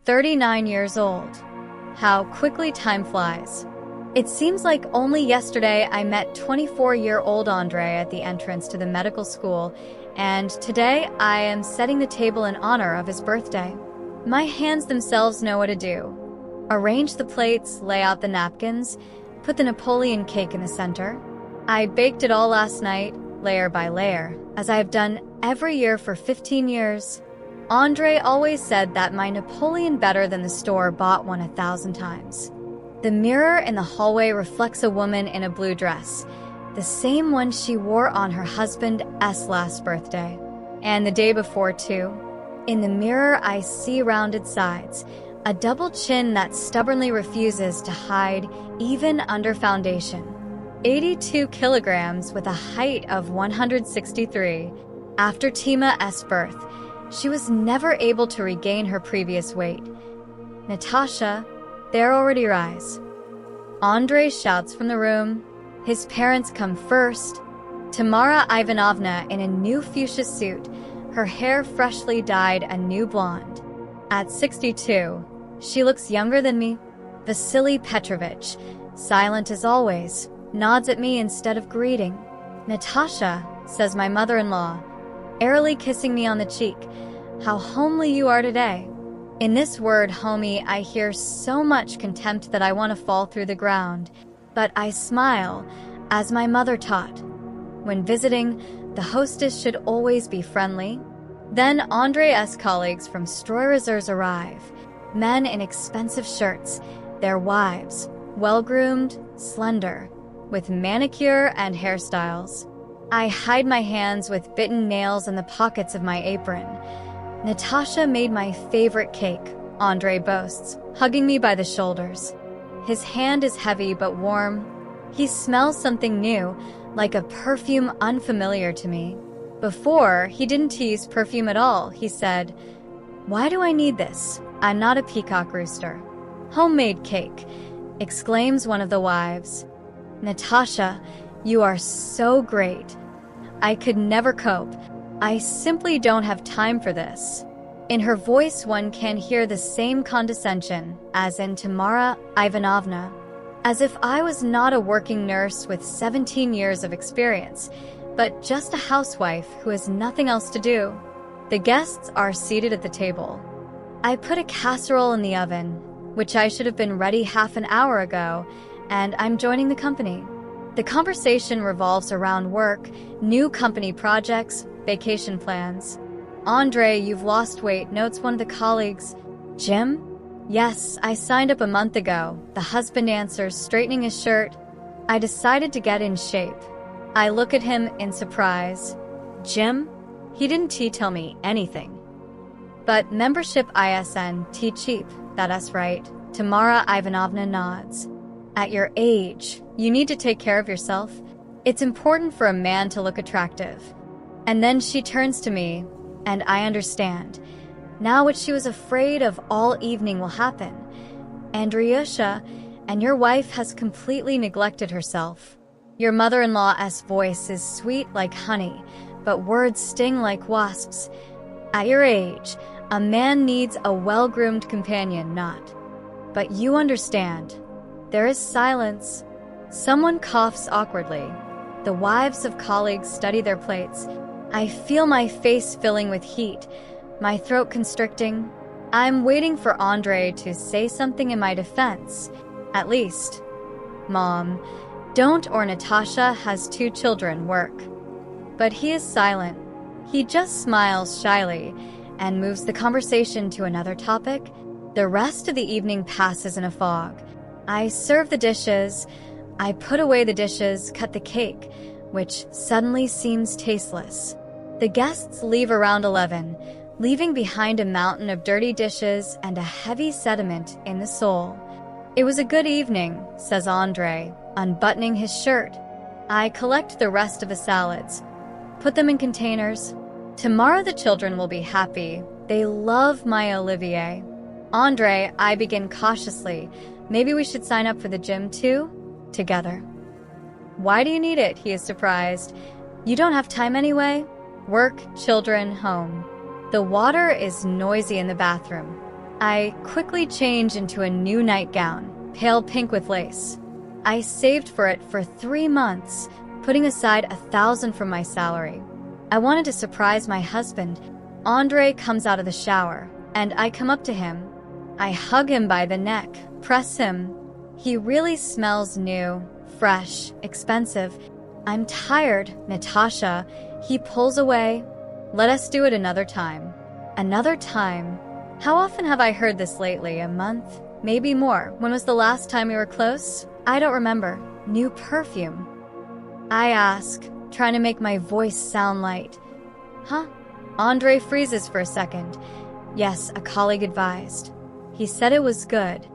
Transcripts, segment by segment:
39 years old. How quickly time flies. It seems like only yesterday I met 24-year-old Andre at the entrance to the medical school, and today I am setting the table in honor of his birthday. My hands themselves know what to do. Arrange the plates, lay out the napkins, put the Napoleon cake in the center. I baked it all last night, layer by layer, as I have done every year for 15 years. Andre always said that my Napoleon better than the store-bought one 1,000 times. The mirror in the hallway reflects a woman in a blue dress, the same one she wore on her husband's last birthday. And the day before, too. In the mirror, I see rounded sides, a double chin that stubbornly refuses to hide even under foundation. 82 kilograms with a height of 163. After Tima's birth, she was never able to regain her previous weight. Natasha, there already rise. Andre shouts from the room. His parents come first. Tamara Ivanovna in a new fuchsia suit, her hair freshly dyed a new blonde. At 62, she looks younger than me. Vasily Petrovich, silent as always, nods at me instead of greeting. Natasha, says my mother-in-law, airily kissing me on the cheek. How homely you are today. In this word, homey, I hear so much contempt that I want to fall through the ground. But I smile, as my mother taught. When visiting, the hostess should always be friendly. Then Andre's colleagues from Stroy Reserves arrive. Men in expensive shirts, their wives, well-groomed, slender, with manicure and hairstyles. I hide my hands with bitten nails in the pockets of my apron. Natasha made my favorite cake, Andre boasts, hugging me by the shoulders. His hand is heavy but warm. He smells something new, like a perfume unfamiliar to me. Before, he didn't tease perfume at all. He said, "Why do I need this? I'm not a peacock rooster." "Homemade cake," exclaims one of the wives. "Natasha, you are so great. I could never cope. I simply don't have time for this." In her voice, one can hear the same condescension as in Tamara Ivanovna, as if I was not a working nurse with 17 years of experience, but just a housewife who has nothing else to do. The guests are seated at the table. I put a casserole in the oven, which I should have been ready half an hour ago, and I'm joining the company. The conversation revolves around work, new company projects, vacation plans. "Andre, you've lost weight," notes one of the colleagues. "Gym?" "Yes, I signed up a month ago," the husband answers, straightening his shirt. "I decided to get in shape." I look at him in surprise. "Gym?" He didn't tell me anything. "But membership isn't cheap, that's right." Tamara Ivanovna nods. "At your age, you need to take care of yourself. It's important for a man to look attractive." And then she turns to me, and I understand. Now what she was afraid of all evening will happen. "Andryusha, and your wife has completely neglected herself. Your mother-in-law's voice is sweet like honey, but words sting like wasps. At your age, a man needs a well-groomed companion, not. But you understand." There is silence. Someone coughs awkwardly. The wives of colleagues study their plates. I feel my face filling with heat, my throat constricting. I'm waiting for Andre to say something in my defense. At least, "Mom, don't, or Natasha has 2 children, work." But he is silent. He just smiles shyly and moves the conversation to another topic. The rest of the evening passes in a fog. I serve the dishes. I put away the dishes, cut the cake, which suddenly seems tasteless. The guests leave around 11, leaving behind a mountain of dirty dishes and a heavy sediment in the soul. "It was a good evening," says Andre, unbuttoning his shirt. I collect the rest of the salads, put them in containers. "Tomorrow the children will be happy. They love my Olivier." "Andre," I begin cautiously, "maybe we should sign up for the gym too? Together." "Why do you need it?" He is surprised. "You don't have time anyway?" Work, children, home. The water is noisy in the bathroom. I quickly change into a new nightgown, pale pink with lace. I saved for it for 3 months, putting aside 1,000 from my salary. I wanted to surprise my husband. Andre comes out of the shower, and I come up to him. I hug him by the neck, press him. He really smells new, fresh, expensive. I'm tired, Natasha. He pulls away. Let us do it another time. Another time? How often have I heard this lately? A month? Maybe more. When was the last time we were close? I don't remember. New perfume. I ask, trying to make my voice sound light. Huh? Andre freezes for a second. Yes, a colleague advised. He said it was good.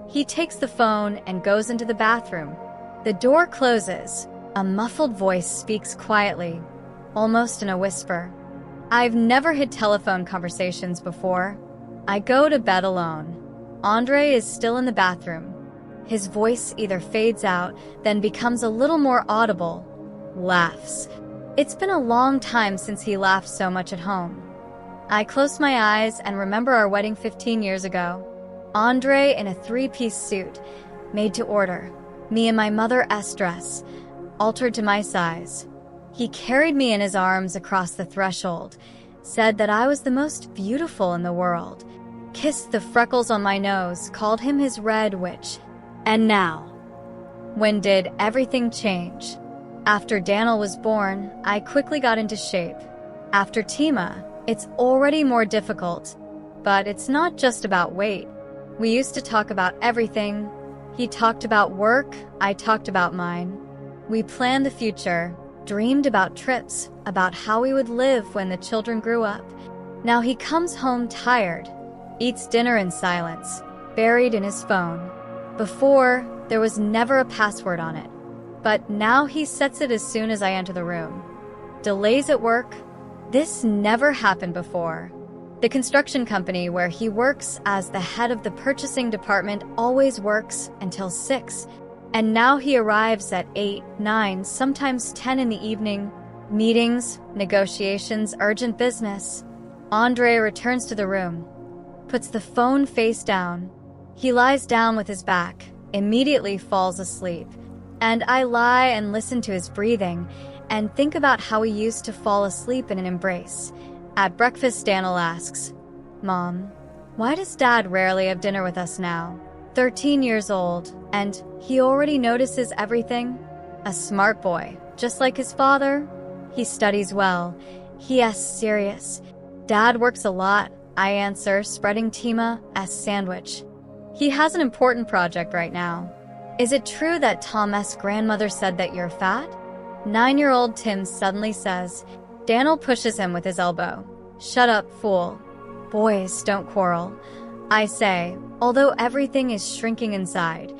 He takes the phone and goes into the bathroom. The door closes. A muffled voice speaks quietly, almost in a whisper. I've never had telephone conversations before. I go to bed alone. Andre is still in the bathroom. His voice either fades out, then becomes a little more audible. Laughs. It's been a long time since he laughed so much at home. I close my eyes and remember our wedding 15 years ago. Andre in a 3-piece suit, made to order. Me in my Mother S dress, altered to my size. He carried me in his arms across the threshold, said that I was the most beautiful in the world, kissed the freckles on my nose, called him his red witch. And now, when did everything change? After Daniel was born, I quickly got into shape. After Tima, it's already more difficult. But it's not just about weight. We used to talk about everything. He talked about work, I talked about mine. We planned the future, dreamed about trips, about how we would live when the children grew up. Now he comes home tired, eats dinner in silence, buried in his phone. Before, there was never a password on it. But now he sets it as soon as I enter the room. Delays at work? This never happened before. The construction company where he works as the head of the purchasing department always works until 6. And now he arrives at 8, 9, sometimes 10 in the evening. Meetings, negotiations, urgent business. Andre returns to the room, puts the phone face down. He lies down with his back, immediately falls asleep. And I lie and listen to his breathing and think about how he used to fall asleep in an embrace. At breakfast, Daniel asks, Mom, why does Dad rarely have dinner with us now? 13 years old, and he already notices everything? A smart boy, just like his father. He studies well. He is serious. Dad works a lot, I answer, spreading Tima's sandwich. He has an important project right now. Is it true that Tom's grandmother said that you're fat? 9-year-old Tim suddenly says. Daniel pushes him with his elbow. Shut up, fool. Boys don't quarrel, I say, although everything is shrinking inside.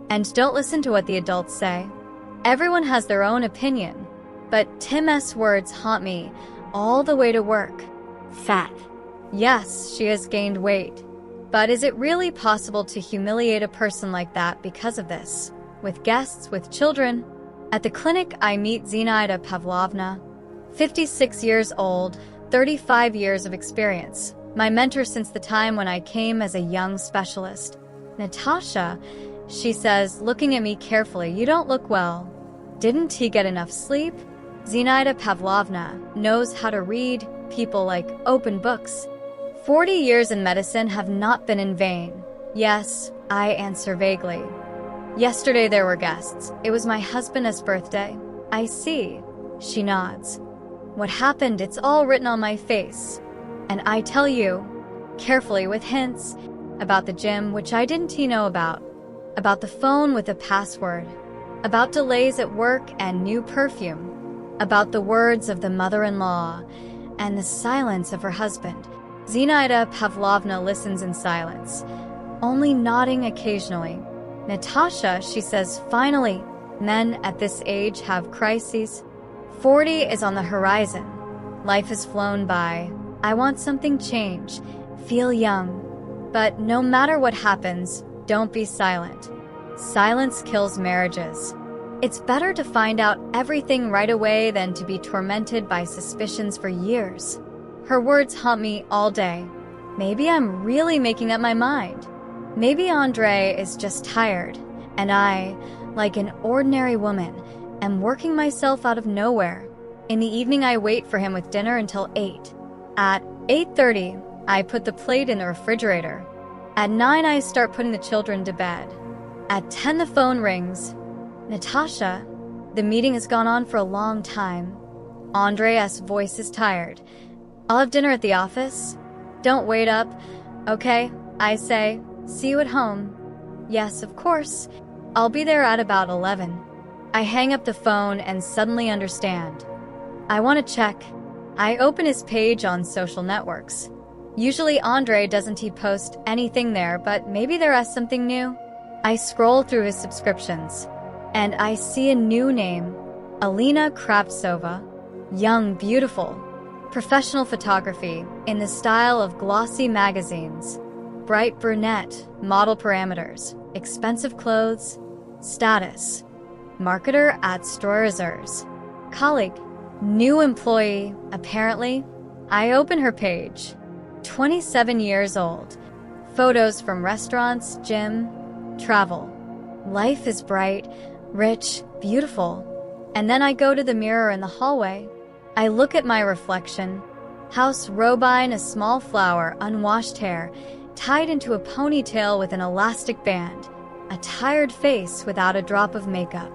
And don't listen to what the adults say. Everyone has their own opinion. But Tim's words haunt me all the way to work. Fat. Yes, she has gained weight. But is it really possible to humiliate a person like that because of this? With guests, with children? At the clinic, I meet Zinaida Pavlovna, 56 years old, 35 years of experience. My mentor since the time when I came as a young specialist. Natasha, she says, looking at me carefully, you don't look well. Didn't he get enough sleep? Zinaida Pavlovna knows how to read people like open books. 40 years in medicine have not been in vain. Yes, I answer vaguely. Yesterday there were guests. It was my husband's birthday. I see. She nods. What happened, it's all written on my face. And I tell you, carefully with hints, about the gym, which I didn't know about the phone with a password, about delays at work and new perfume, about the words of the mother-in-law, and the silence of her husband. Zinaida Pavlovna listens in silence, only nodding occasionally. Natasha, she says, finally, men at this age have crises. 40 is on the horizon. Life has flown by. I want something change. Feel young. But no matter what happens, don't be silent. Silence kills marriages. It's better to find out everything right away than to be tormented by suspicions for years. Her words haunt me all day. maybe I'm really making up my mind. Maybe Andre is just tired, and I, like an ordinary woman, am working myself out of nowhere. In the evening, I wait for him with dinner until 8. At 8:30, I put the plate in the refrigerator. At 9, I start putting the children to bed. At 10, the phone rings. Natasha, the meeting has gone on for a long time. Andre's voice is tired. I'll have dinner at the office. Don't wait up. Okay, I say. See you at home. Yes, of course. I'll be there at about 11. I hang up the phone and suddenly understand. I want to check. I open his page on social networks. Usually Andre doesn't post anything there, but maybe there is something new. I scroll through his subscriptions, and I see a new name, Alina Kravtsova, young, beautiful, professional photography in the style of glossy magazines, bright brunette, model parameters, expensive clothes, status, marketer at Stroyers, colleague, new employee, apparently. I open her page, 27 years old, photos from restaurants, gym, travel. Life is bright, rich, beautiful. And then I go to the mirror in the hallway. I look at my reflection. House robine, a small flower, unwashed hair, tied into a ponytail with an elastic band, a tired face without a drop of makeup.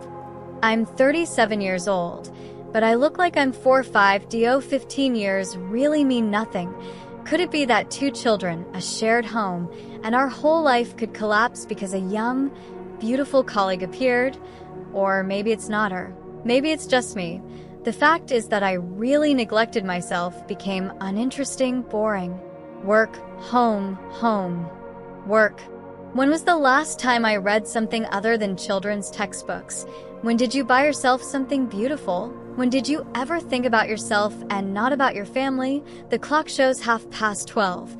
I'm 37 years old, but I look like I'm 4 or 5. 15 years really mean nothing. Could it be that 2 children, a shared home, and our whole life could collapse because a young, beautiful colleague appeared? Or maybe it's not her. Maybe it's just me. The fact is that I really neglected myself, became uninteresting, boring. Work, home, home, work. When was the last time I read something other than children's textbooks? When did you buy yourself something beautiful? When did you ever think about yourself and not about your family? The clock shows 12:30.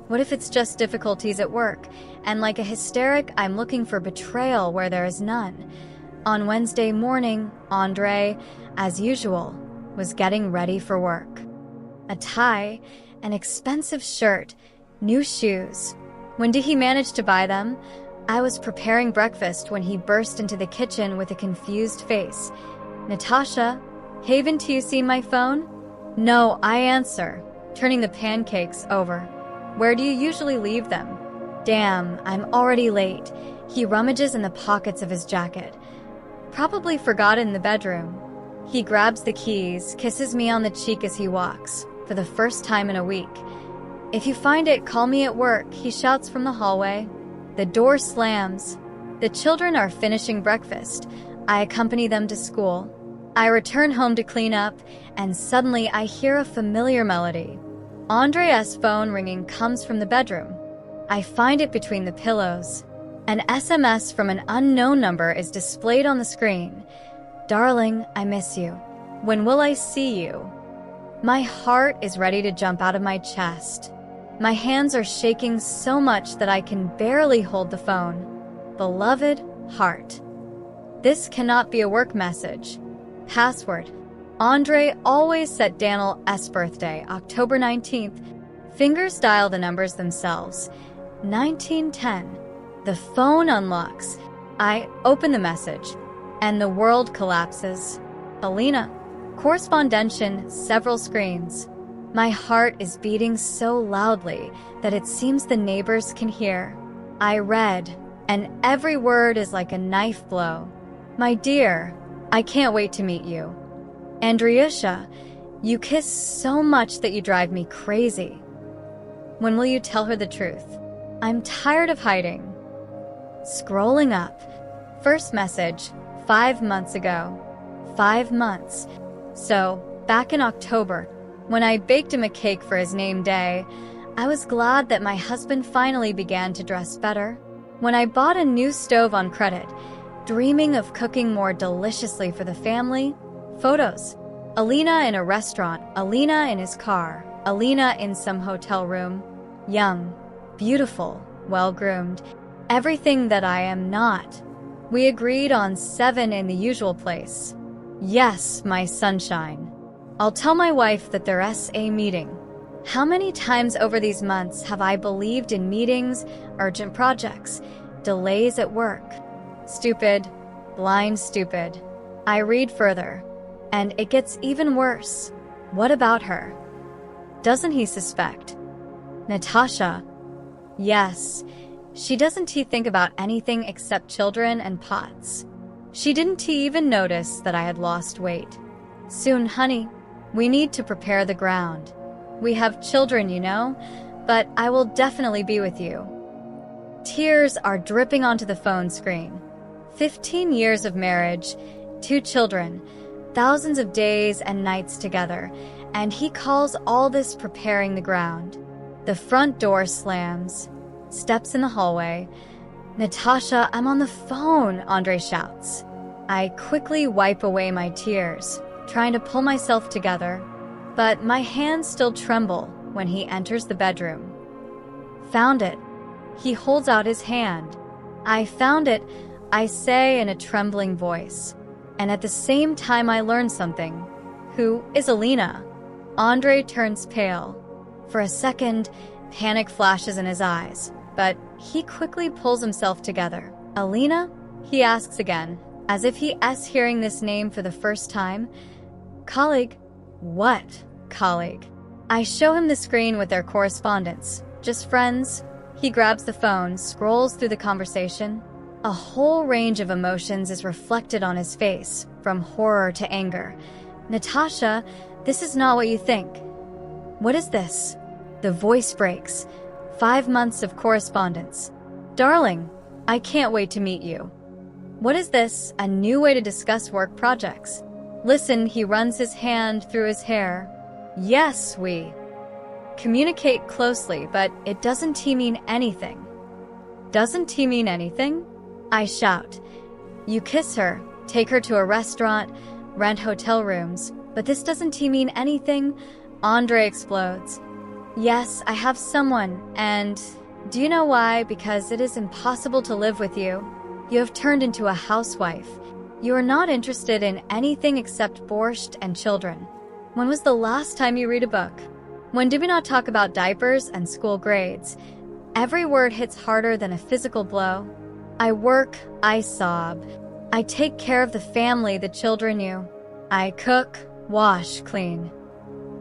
What if it's just difficulties at work? And like a hysteric, I'm looking for betrayal where there is none. On Wednesday morning, Andre, as usual, was getting ready for work. A tie, an expensive shirt, new shoes. When did he manage to buy them? I was preparing breakfast when he burst into the kitchen with a confused face. Natasha, haven't you seen my phone? No, I answer, turning the pancakes over. Where do you usually leave them? Damn, I'm already late. He rummages in the pockets of his jacket. Probably forgot it in the bedroom. He grabs the keys, kisses me on the cheek as he walks, for the first time in a week. If you find it, call me at work, he shouts from the hallway. The door slams. The children are finishing breakfast. I accompany them to school. I return home to clean up, and suddenly I hear a familiar melody. Andre's phone ringing comes from the bedroom. I find it between the pillows. An SMS from an unknown number is displayed on the screen. Darling, I miss you. When will I see you? My heart is ready to jump out of my chest. My hands are shaking so much that I can barely hold the phone. Beloved heart. This cannot be a work message. Password. Andre always set Daniel S. birthday, October 19th. Fingers dial the numbers themselves. 1910. The phone unlocks. I open the message, and the world collapses. Alina. Correspondence, several screens. My heart is beating so loudly that it seems the neighbors can hear. I read, and every word is like a knife blow. My dear, I can't wait to meet you. Andriusha, you kiss so much that you drive me crazy. When will you tell her the truth? I'm tired of hiding. Scrolling up. First message, 5 months ago. 5 months. So, back in October, when I baked him a cake for his name day, I was glad that my husband finally began to dress better. When I bought a new stove on credit, dreaming of cooking more deliciously for the family, photos. Alina in a restaurant, Alina in his car, Alina in some hotel room. Young, beautiful, well-groomed. Everything that I am not. We agreed on 7 in the usual place. Yes, my sunshine. I'll tell my wife that there's a meeting. How many times over these months have I believed in meetings, urgent projects, delays at work? Stupid, blind stupid. I read further, and it gets even worse. What about her? Doesn't he suspect? Natasha. Yes, she doesn't think about anything except children and pots. She didn't even notice that I had lost weight. Soon, honey, we need to prepare the ground. We have children, you know, but I will definitely be with you. Tears are dripping onto the phone screen. 15 years of marriage, 2 children, thousands of days and nights together, and he calls all this preparing the ground. The front door slams. Steps in the hallway. Natasha, I'm on the phone, Andre shouts. I quickly wipe away my tears, trying to pull myself together, but my hands still tremble when he enters the bedroom. Found it. He holds out his hand. I found it, I say in a trembling voice. And at the same time I learn something. Who is Alina? Andre turns pale. For a second, panic flashes in his eyes, but he quickly pulls himself together. Alina? He asks again, as if he is hearing this name for the first time. Colleague? What colleague? I show him the screen with their correspondence. Just friends. He grabs the phone, scrolls through the conversation. A whole range of emotions is reflected on his face, from horror to anger. Natasha, this is not what you think. What is this? The voice breaks. 5 months of correspondence. Darling, I can't wait to meet you. What is this? A new way to discuss work projects? Listen, he runs his hand through his hair. Yes, we communicate closely, but it doesn't mean anything. Doesn't he mean anything? I shout. You kiss her, take her to a restaurant, rent hotel rooms, but this doesn't mean anything? Andre explodes. Yes, I have someone, and do you know why? Because it is impossible to live with you. You have turned into a housewife. You are not interested in anything except borscht and children. When was the last time you read a book? When did we not talk about diapers and school grades? Every word hits harder than a physical blow. I work, I sob. I take care of the family, the children, you. I cook, wash, clean.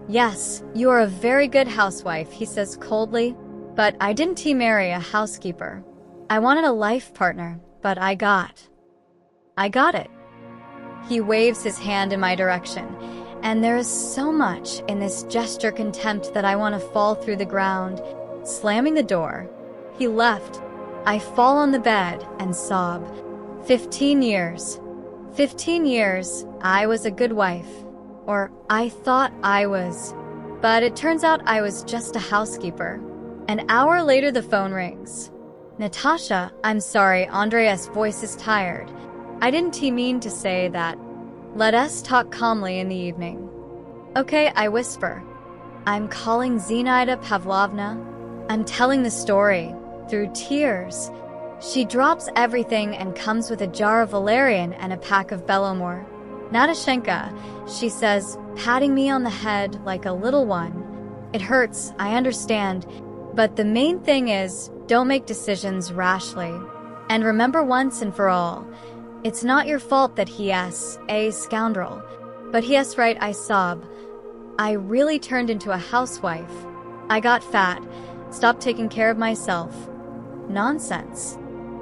Yes, you are a very good housewife, he says coldly, but I didn't marry a housekeeper. I wanted a life partner, but I got it. He waves his hand in my direction, and there is so much in this gesture contempt that I want to fall through the ground. Slamming the door, he left. I fall on the bed and sob. 15 years. 15 years, I was a good wife. Or I thought I was. But it turns out I was just a housekeeper. An hour later, the phone rings. Natasha, I'm sorry, Andreas' voice is tired. I didn't mean to say that. Let us talk calmly in the evening. Okay, I whisper. I'm calling Zinaida Pavlovna. I'm telling the story. Through tears. She drops everything and comes with a jar of valerian and a pack of Belomor. Natashenka, she says, patting me on the head like a little one. It hurts, I understand, but the main thing is, don't make decisions rashly. And remember once and for all, it's not your fault that he is a scoundrel. But he is right, I sob. I really turned into a housewife. I got fat, stopped taking care of myself. Nonsense.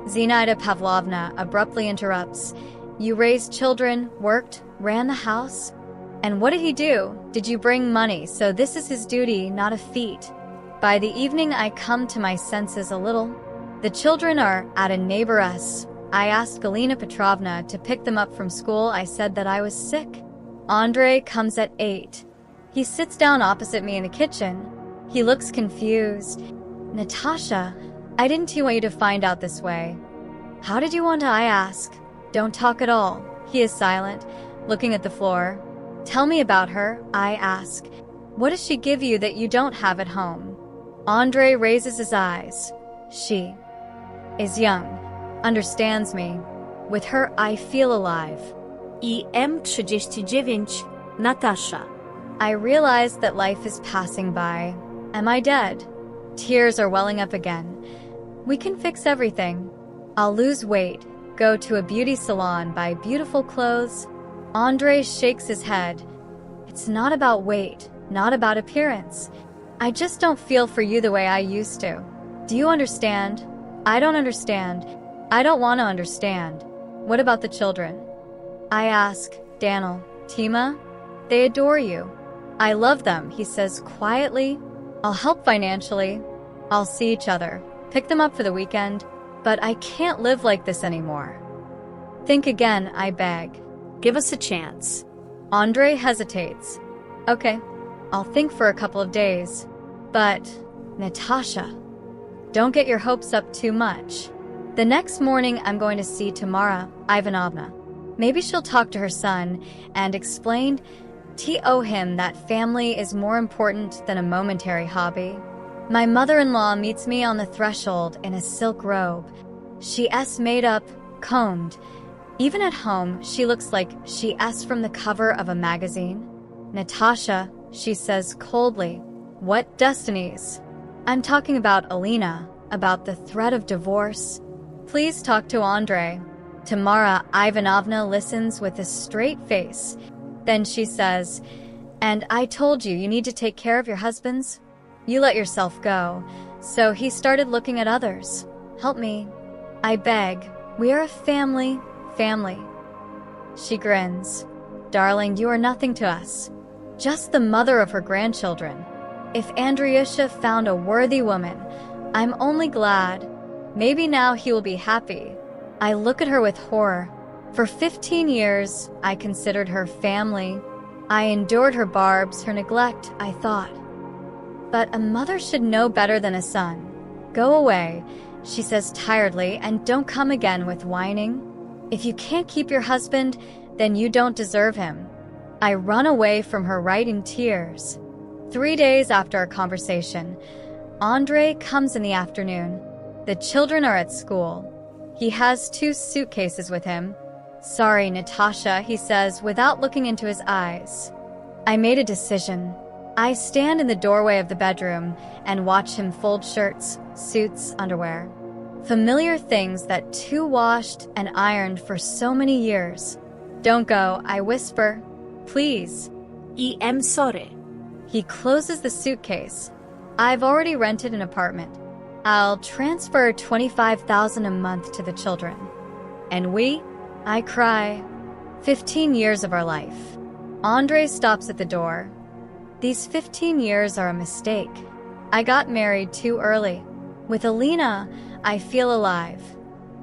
Zinaida Pavlovna abruptly interrupts. You raised children, worked, ran the house? And what did he do? Did you bring money? So this is his duty, not a feat. By the evening, I come to my senses a little. The children are at a neighboress. I asked Alina Petrovna to pick them up from school. I said that I was sick. Andre comes at 8. He sits down opposite me in the kitchen. He looks confused. Natasha, I didn't want you to find out this way. How did you want to? I ask. Don't talk at all. He is silent, looking at the floor. Tell me about her, I ask. What does she give you that you don't have at home? Andre raises his eyes. She is young, understands me. With her, I feel alive. M39, Natasha. I realize that life is passing by. Am I dead? Tears are welling up again. We can fix everything. I'll lose weight, go to a beauty salon, buy beautiful clothes. Andre shakes his head. It's not about weight, not about appearance. I just don't feel for you the way I used to. Do you understand? I don't understand. I don't want to understand. What about the children? I ask, Daniel, Tima? They adore you. I love them, he says quietly. I'll help financially. I'll see each other, pick them up for the weekend, but I can't live like this anymore. Think again, I beg. Give us a chance. Andre hesitates. Okay, I'll think for a couple of days. But, Natasha, don't get your hopes up too much. The next morning, I'm going to see Tamara Ivanovna. Maybe she'll talk to her son and explain to him that family is more important than a momentary hobby. My mother-in-law meets me on the threshold in a silk robe. She's made up, combed. Even at home, she looks like she's from the cover of a magazine. Natasha, she says coldly, what destinies? I'm talking about Alina, about the threat of divorce. Please talk to Andre. Tamara Ivanovna listens with a straight face. Then she says, and I told you need to take care of your husbands? You let yourself go. So he started looking at others. Help me. I beg. We are a family. She grins. Darling, you are nothing to us. Just the mother of her grandchildren. If Andriusha found a worthy woman, I'm only glad. Maybe now he will be happy. I look at her with horror. For 15 years, I considered her family. I endured her barbs, her neglect, I thought. But a mother should know better than a son. Go away, she says tiredly, and don't come again with whining. If you can't keep your husband, then you don't deserve him. I run away from her right in tears. 3 days after our conversation, Andre comes in the afternoon. The children are at school. He has 2 suitcases with him. Sorry, Natasha, he says without looking into his eyes. I made a decision. I stand in the doorway of the bedroom and watch him fold shirts, suits, underwear. Familiar things that 2 washed and ironed for so many years. Don't go, I whisper. Please. I am sorry. He closes the suitcase. I've already rented an apartment. I'll transfer $25,000 a month to the children. And we? I cry. 15 years of our life. Andre stops at the door. These 15 years are a mistake. I got married too early. With Alina, I feel alive.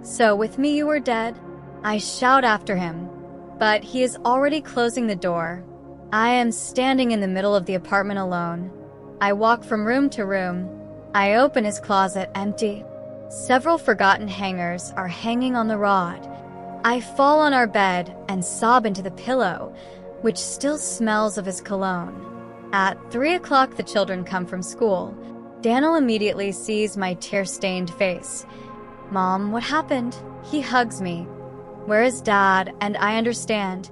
So with me you were dead? I shout after him. But he is already closing the door. I am standing in the middle of the apartment alone. I walk from room to room. I open his closet, empty. Several forgotten hangers are hanging on the rod. I fall on our bed and sob into the pillow, which still smells of his cologne. At 3 o'clock, the children come from school. Daniel immediately sees my tear-stained face. Mom, what happened? He hugs me. Where is Dad? And I understand.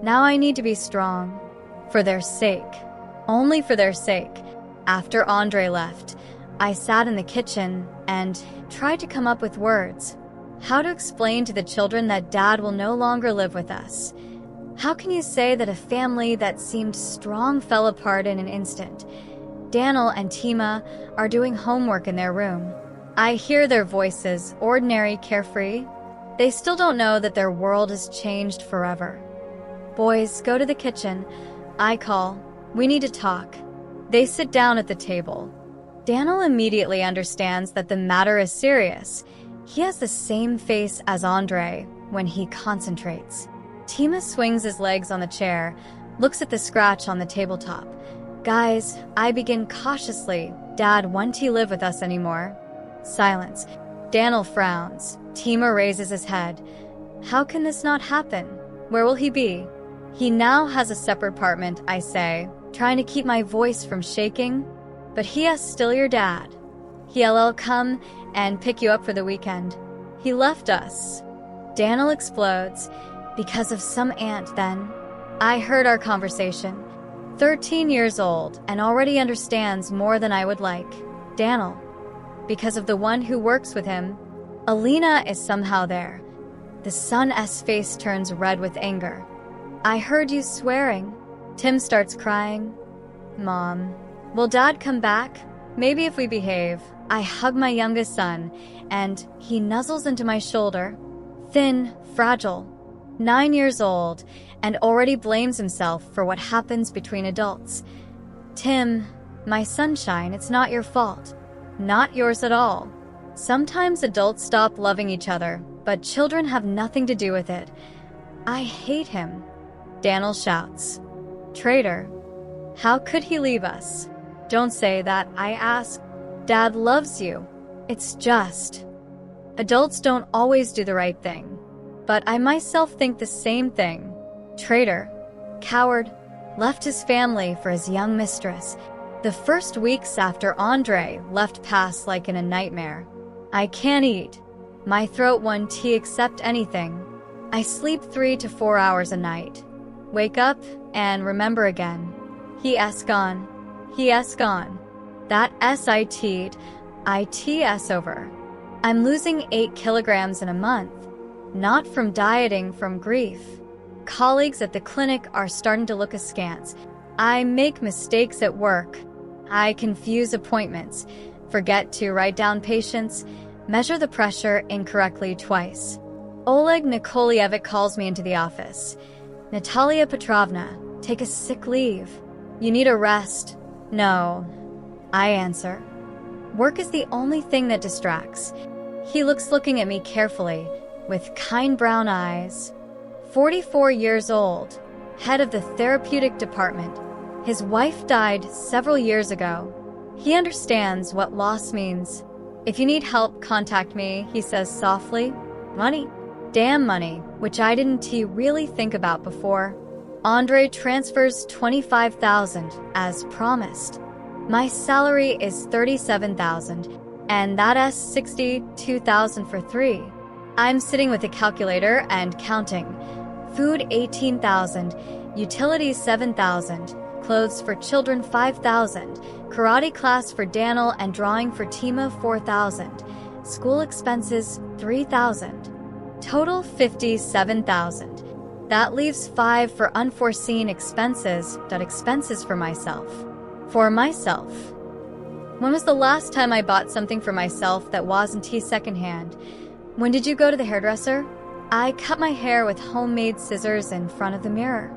Now I need to be strong. For their sake. Only for their sake. After Andre left, I sat in the kitchen and tried to come up with words. How to explain to the children that Dad will no longer live with us. How can you say that a family that seemed strong fell apart in an instant? Daniel and Tima are doing homework in their room. I hear their voices, ordinary, carefree. They still don't know that their world has changed forever. Boys, go to the kitchen. I call. We need to talk. They sit down at the table. Daniel immediately understands that the matter is serious. He has the same face as Andre when he concentrates. Tima swings his legs on the chair, looks at the scratch on the tabletop. Guys, I begin cautiously. Dad, won't he live with us anymore? Silence. Daniel frowns. Tima raises his head. How can this not happen? Where will he be? He now has a separate apartment, I say, trying to keep my voice from shaking. But he is still your dad. He'll come and pick you up for the weekend. He left us. Daniel explodes. Because of some aunt, then. I heard our conversation. 13 years old and already understands more than I would like. Daniel, because of the one who works with him. Alina is somehow there. The son's face turns red with anger. I heard you swearing. Tim starts crying. Mom, will Dad come back? Maybe if we behave. I hug my youngest son, and he nuzzles into my shoulder. Thin, fragile, 9 years old, and already blames himself for what happens between adults. Tim, my sunshine, it's not your fault. Not yours at all. Sometimes adults stop loving each other, but children have nothing to do with it. I hate him. Daniel shouts. Traitor. How could he leave us? Don't say that, I ask. Dad loves you. It's just. Adults don't always do the right thing. But I myself think the same thing. Traitor. Coward. Left his family for his young mistress. The first weeks after Andre left pass like in a nightmare. I can't eat. My throat won't accept anything. I sleep 3 to 4 hours a night. Wake up and remember again. He gone. That ITS over. I'm losing 8 kilograms in a month. Not from dieting, from grief. Colleagues at the clinic are starting to look askance. I make mistakes at work. I confuse appointments, forget to write down patients, measure the pressure incorrectly twice. Oleg Nikolaevich calls me into the office. Natalia Petrovna, take a sick leave. You need a rest. No, I answer. Work is the only thing that distracts. He looking at me carefully, with kind brown eyes. 44 years old, head of the therapeutic department. His wife died several years ago. He understands what loss means. If you need help, contact me, he says softly. Money. Damn money, which I didn't really think about before. Andre transfers $25,000 as promised. My salary is $37,000, and that's $62,000 for 3. I'm sitting with a calculator and counting. Food $18,000, utilities $7,000, clothes for children $5,000, karate class for Daniel and drawing for Tima $4,000, school expenses $3,000, total $57,000. That leaves $5,000 for unforeseen expenses, expenses for myself. For myself. When was the last time I bought something for myself that wasn't secondhand? When did you go to the hairdresser? I cut my hair with homemade scissors in front of the mirror.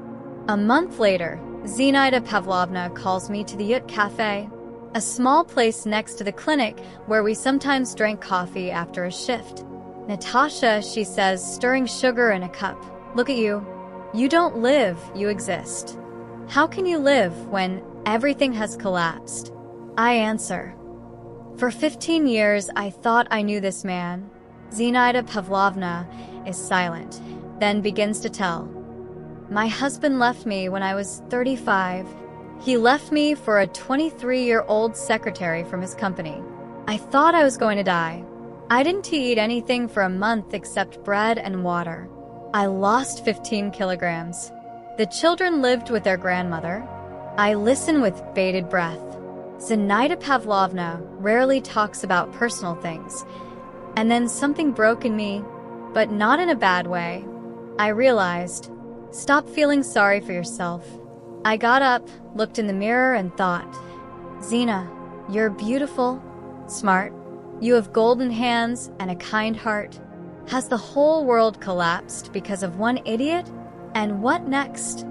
A month later, Zinaida Pavlovna calls me to the Yut Cafe, a small place next to the clinic where we sometimes drank coffee after a shift. Natasha, she says, stirring sugar in a cup. Look at you. You don't live, you exist. How can you live when everything has collapsed? I answer. For 15 years, I thought I knew this man. Zinaida Pavlovna is silent, then begins to tell. My husband left me when I was 35. He left me for a 23-year-old secretary from his company. I thought I was going to die. I didn't eat anything for a month except bread and water. I lost 15 kilograms. The children lived with their grandmother. I listen with bated breath. Zinaida Pavlovna rarely talks about personal things. And then something broke in me, but not in a bad way. I realized, stop feeling sorry for yourself. I got up, looked in the mirror, and thought, Zina, you're beautiful, smart. You have golden hands and a kind heart. Has the whole world collapsed because of one idiot? And what next?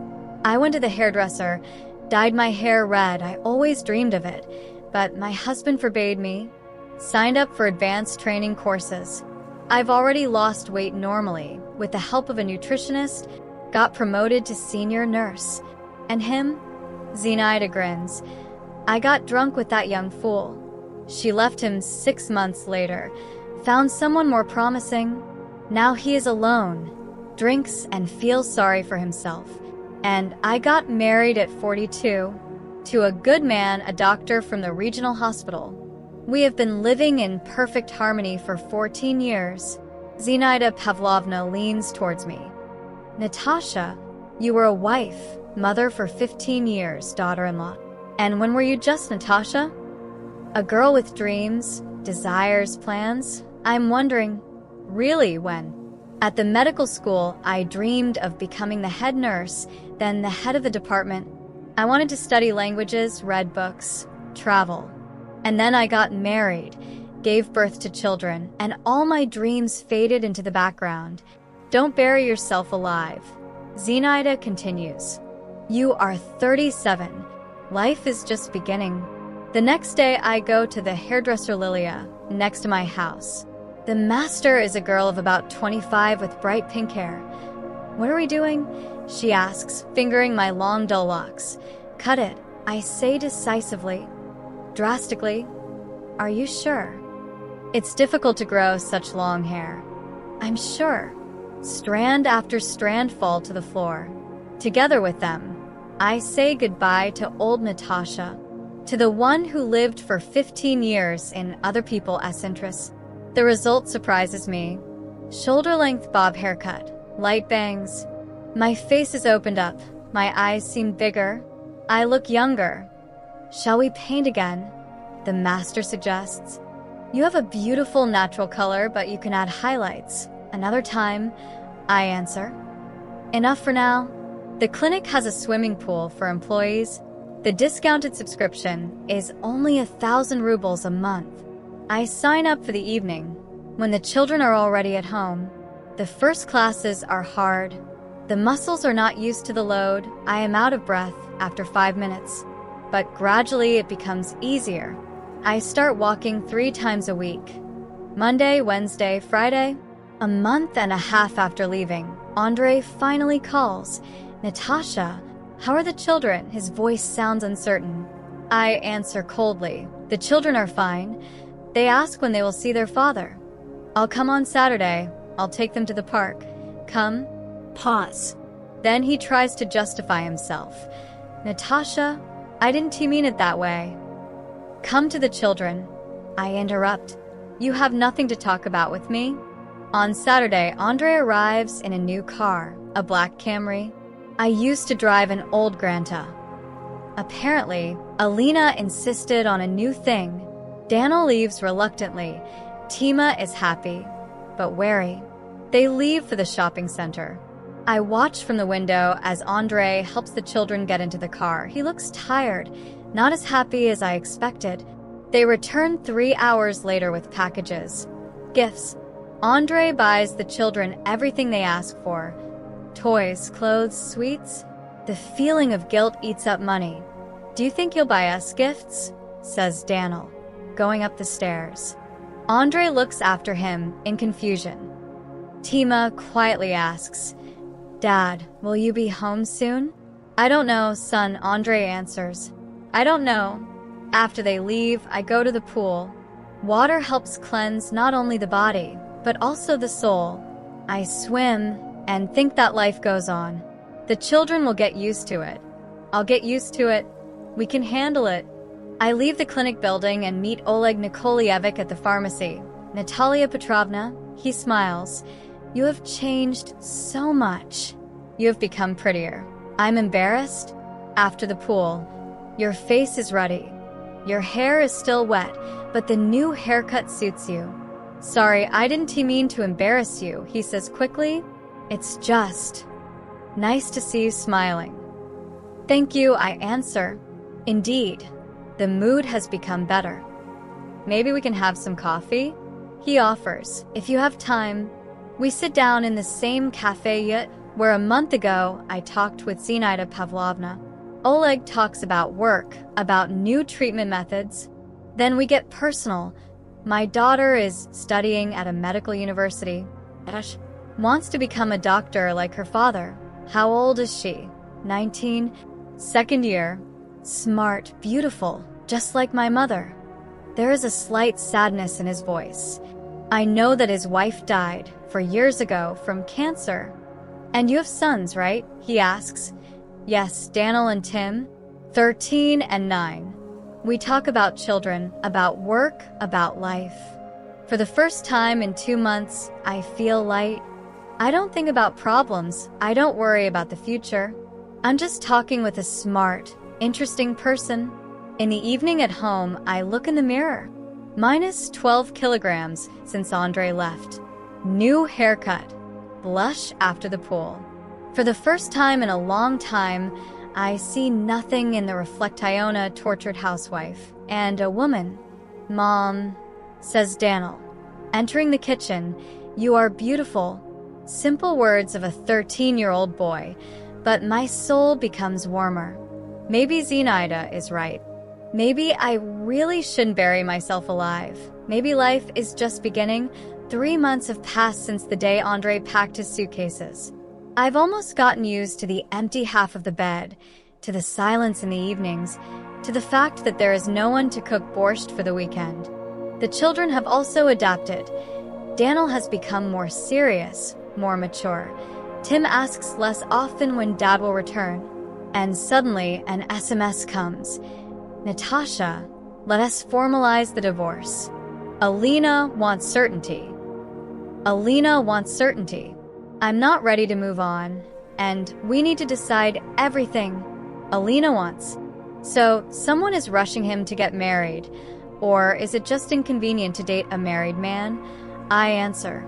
I went to the hairdresser, dyed my hair red. I always dreamed of it, but my husband forbade me. Signed up for advanced training courses. I've already lost weight normally, with the help of a nutritionist, got promoted to senior nurse. And him? Zinaida grins. I got drunk with that young fool. She left him 6 months later, found someone more promising. Now he is alone, drinks and feels sorry for himself. And I got married at 42 to a good man, a doctor from the regional hospital. We have been living in perfect harmony for 14 years. Zinaida Pavlovna leans towards me. Natasha, you were a wife. Mother for 15 years, daughter-in-law. And when were you just Natasha? A girl with dreams, desires, plans? I'm wondering, really when? At the medical school, I dreamed of becoming the head nurse, then the head of the department. I wanted to study languages, read books, travel. And then I got married, gave birth to children, and all my dreams faded into the background. Don't bury yourself alive. Zenaida continues. You are 37. Life is just beginning. The next day, I go to the hairdresser Lilia, next to my house. The master is a girl of about 25 with bright pink hair. What are we doing? She asks, fingering my long, dull locks. Cut it, I say decisively. Drastically. Are you sure? It's difficult to grow such long hair. I'm sure. Strand after strand fall to the floor. Together with them, I say goodbye to old Natasha, to the one who lived for 15 years in other people's interests. The result surprises me. Shoulder-length bob haircut, light bangs. My face is opened up. My eyes seem bigger. I look younger. Shall we paint again? The master suggests. You have a beautiful natural color, but you can add highlights. Another time, I answer. Enough for now. The clinic has a swimming pool for employees. The discounted subscription is only 1,000 rubles a month. I sign up for the evening, when the children are already at home. The first classes are hard. The muscles are not used to the load. I am out of breath after 5 minutes. But gradually it becomes easier. I start walking 3 times a week. Monday, Wednesday, Friday. A month and a half after leaving, Andre finally calls. Natasha, how are the children? His voice sounds uncertain. I answer coldly. The children are fine. They ask when they will see their father. I'll come on Saturday. I'll take them to the park. Come. Pause. Then he tries to justify himself. Natasha, I didn't mean it that way. Come to the children. I interrupt. You have nothing to talk about with me? On Saturday, Andre arrives in a new car, a black Camry. I used to drive an old Granta. Apparently, Alina insisted on a new thing. Daniel leaves reluctantly. Tima is happy, but wary. They leave for the shopping center. I watch from the window as Andre helps the children get into the car. He looks tired, not as happy as I expected. They return 3 hours later with packages. Gifts. Andre buys the children everything they ask for. Toys, clothes, sweets. The feeling of guilt eats up money. Do you think you'll buy us gifts? Says Daniel, going up the stairs. Andre looks after him in confusion. Tima quietly asks, Dad, will you be home soon? I don't know, son, Andre answers. I don't know. After they leave, I go to the pool. Water helps cleanse not only the body, but also the soul. I swim and think that life goes on. The children will get used to it. I'll get used to it. We can handle it. I leave the clinic building and meet Oleg Nikolaevich at the pharmacy. Natalia Petrovna, he smiles. You have changed so much. You have become prettier. I'm embarrassed. After the pool, your face is ruddy. Your hair is still wet, but the new haircut suits you. Sorry, I didn't mean to embarrass you, he says quickly. It's just nice to see you smiling. Thank you, I answer. Indeed, the mood has become better. Maybe we can have some coffee? He offers, if you have time. We sit down in the same cafe yet where a month ago I talked with Zenaida Pavlovna. Oleg talks about work, about new treatment methods. Then we get personal. My daughter is studying at a medical university. Ash wants to become a doctor like her father. How old is she? 19. Second year. Smart, beautiful, just like my mother. There is a slight sadness in his voice. I know that his wife died 4 years ago from cancer. And you have sons, right? He asks. Yes, Daniel and Tim, 13 and 9. We talk about children, about work, about life. For the first time in 2 months, I feel light. I don't think about problems. I don't worry about the future. I'm just talking with a smart, interesting person. In the evening at home, I look in the mirror. Minus 12 kilograms since Andre left. New haircut. Blush after the pool. For the first time in a long time, I see nothing in the Reflectiona tortured housewife. And a woman. Mom, says Daniel. Entering the kitchen, you are beautiful. Simple words of a 13-year-old boy, but my soul becomes warmer. Maybe Zenaida is right. Maybe I really shouldn't bury myself alive. Maybe life is just beginning. 3 months have passed since the day Andre packed his suitcases. I've almost gotten used to the empty half of the bed, to the silence in the evenings, to the fact that there is no one to cook borscht for the weekend. The children have also adapted. Daniel has become more serious, more mature. Tim asks less often when Dad will return. And suddenly, an SMS comes. Natasha, let us formalize the divorce. Alina wants certainty. Alina wants certainty. I'm not ready to move on, and we need to decide everything Alina wants. So, someone is rushing him to get married, or is it just inconvenient to date a married man? I answer,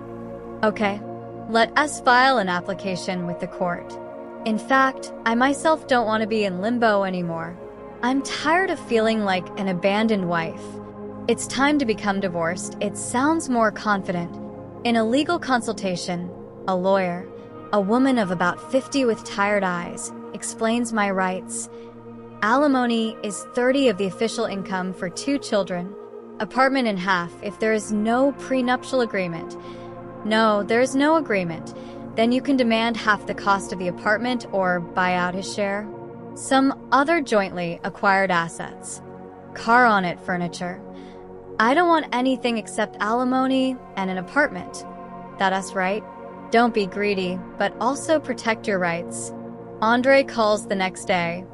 okay, let us file an application with the court. In fact, I myself don't want to be in limbo anymore. I'm tired of feeling like an abandoned wife. It's time to become divorced. It sounds more confident. In a legal consultation, a lawyer, a woman of about 50 with tired eyes, explains my rights. Alimony is 30 of the official income for 2 children. Apartment in half if there is no prenuptial agreement. No, there is no agreement. Then you can demand half the cost of the apartment or buy out his share. Some other jointly acquired assets. Car on it furniture. I don't want anything except alimony and an apartment. That us, right? Don't be greedy, but also protect your rights. Andre calls the next day.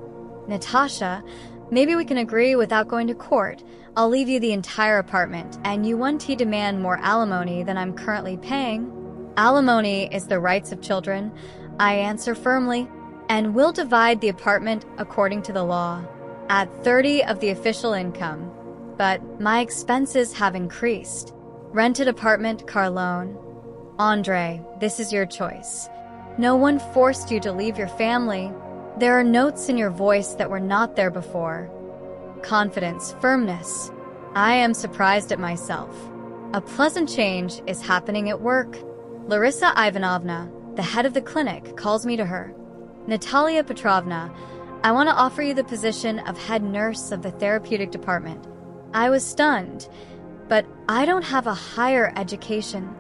Natasha, maybe we can agree without going to court. I'll leave you the entire apartment, and you want to demand more alimony than I'm currently paying. Alimony is the rights of children, I answer firmly, and we'll divide the apartment according to the law, at 30 of the official income. But my expenses have increased. Rented apartment, car loan. Andre, this is your choice. No one forced you to leave your family. There are notes in your voice that were not there before. Confidence, firmness. I am surprised at myself. A pleasant change is happening at work. Larissa Ivanovna, the head of the clinic, calls me to her. Natalia Petrovna, I want to offer you the position of head nurse of the therapeutic department. I was stunned, but I don't have a higher education.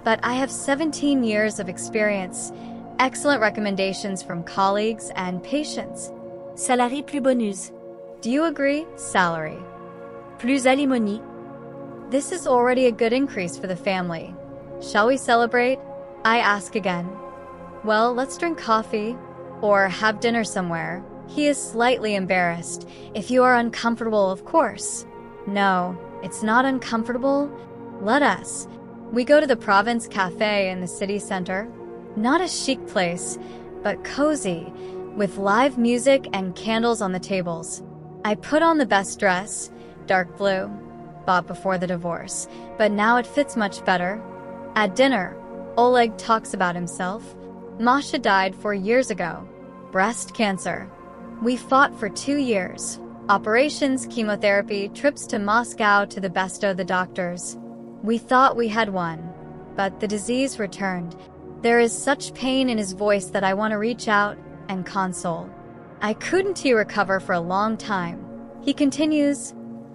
But I have 17 years of experience, excellent recommendations from colleagues and patients. Salarié plus bonus. Do you agree? Salary. Plus alimony. This is already a good increase for the family. Shall we celebrate? I ask again. Well, let's drink coffee or have dinner somewhere. He is slightly embarrassed. If you are uncomfortable, of course. No, it's not uncomfortable. Let us. We go to the Province Cafe in the city center. Not a chic place, but cozy, with live music and candles on the tables. I put on the best dress, dark blue, bought before the divorce, but now it fits much better. At dinner, Oleg talks about himself. Masha died 4 years ago. Breast cancer. We fought for 2 years. Operations, chemotherapy, trips to Moscow to the best of the doctors. We thought we had won, but the disease returned. There is such pain in his voice that I want to reach out and console. I couldn't recover for a long time. He continues,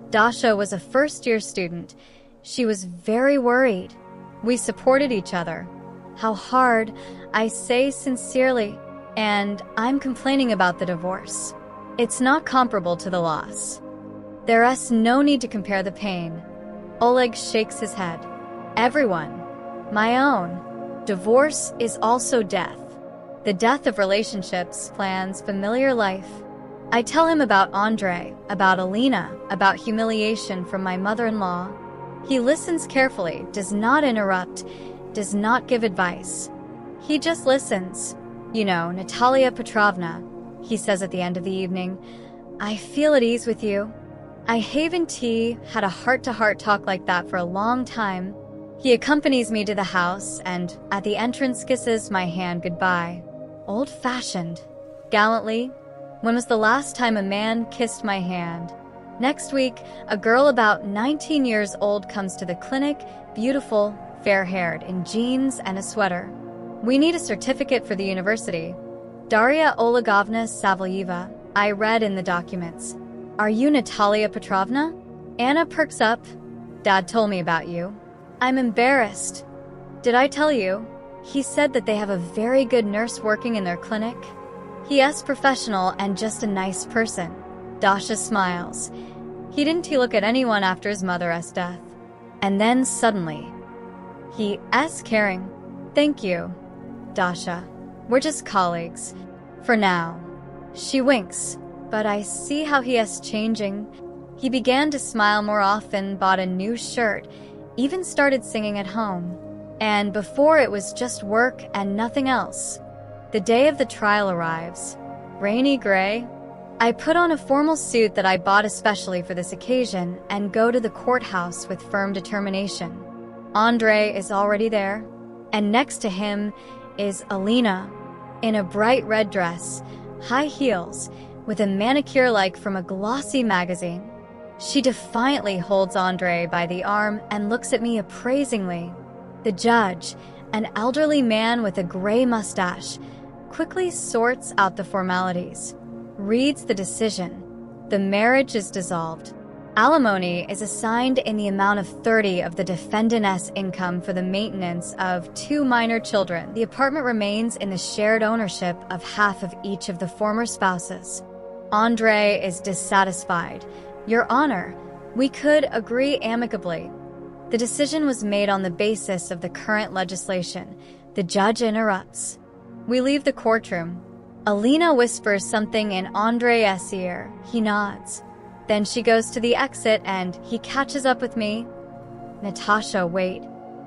Dasha was a first-year student. She was very worried. We supported each other. How hard, I say sincerely, and I'm complaining about the divorce. It's not comparable to the loss. There is no need to compare the pain. Oleg shakes his head. Everyone. My own. Divorce is also death. The death of relationships, plans, familiar life. I tell him about Andre, about Alina, about humiliation from my mother-in-law. He listens carefully, does not interrupt, does not give advice. He just listens. You know, Natalia Petrovna, he says at the end of the evening. I feel at ease with you. I haven't T had a heart-to-heart talk like that for a long time. He accompanies me to the house and, at the entrance, kisses my hand goodbye. Old-fashioned. Gallantly. When was the last time a man kissed my hand? Next week, a girl about 19 years old comes to the clinic, beautiful, fair-haired, in jeans and a sweater. We need a certificate for the university. Daria Olegovna Savalyeva, I read in the documents. Are you Natalia Petrovna? Anna perks up. Dad told me about you. I'm embarrassed. Did I tell you? He said that they have a very good nurse working in their clinic. He is professional and just a nice person. Dasha smiles. He didn't look at anyone after his mother's death. And then suddenly, he is caring. Thank you, Dasha. We're just colleagues. For now. She winks, but I see how he is changing. He began to smile more often, bought a new shirt, even started singing at home. And before it was just work and nothing else. The day of the trial arrives. Rainy gray. I put on a formal suit that I bought especially for this occasion and go to the courthouse with firm determination. Andre is already there, and next to him is Alina, in a bright red dress, high heels, with a manicure like from a glossy magazine. She defiantly holds Andre by the arm and looks at me appraisingly. The judge, an elderly man with a gray mustache, quickly sorts out the formalities, reads the decision. The marriage is dissolved. Alimony is assigned in the amount of 30 of the defendant's income for the maintenance of 2 minor children. The apartment remains in the shared ownership of half of each of the former spouses. Andre is dissatisfied. Your Honor, we could agree amicably. The decision was made on the basis of the current legislation. The judge interrupts. We leave the courtroom. Alina whispers something in Andre's ear. He nods. Then she goes to the exit and he catches up with me. Natasha, wait.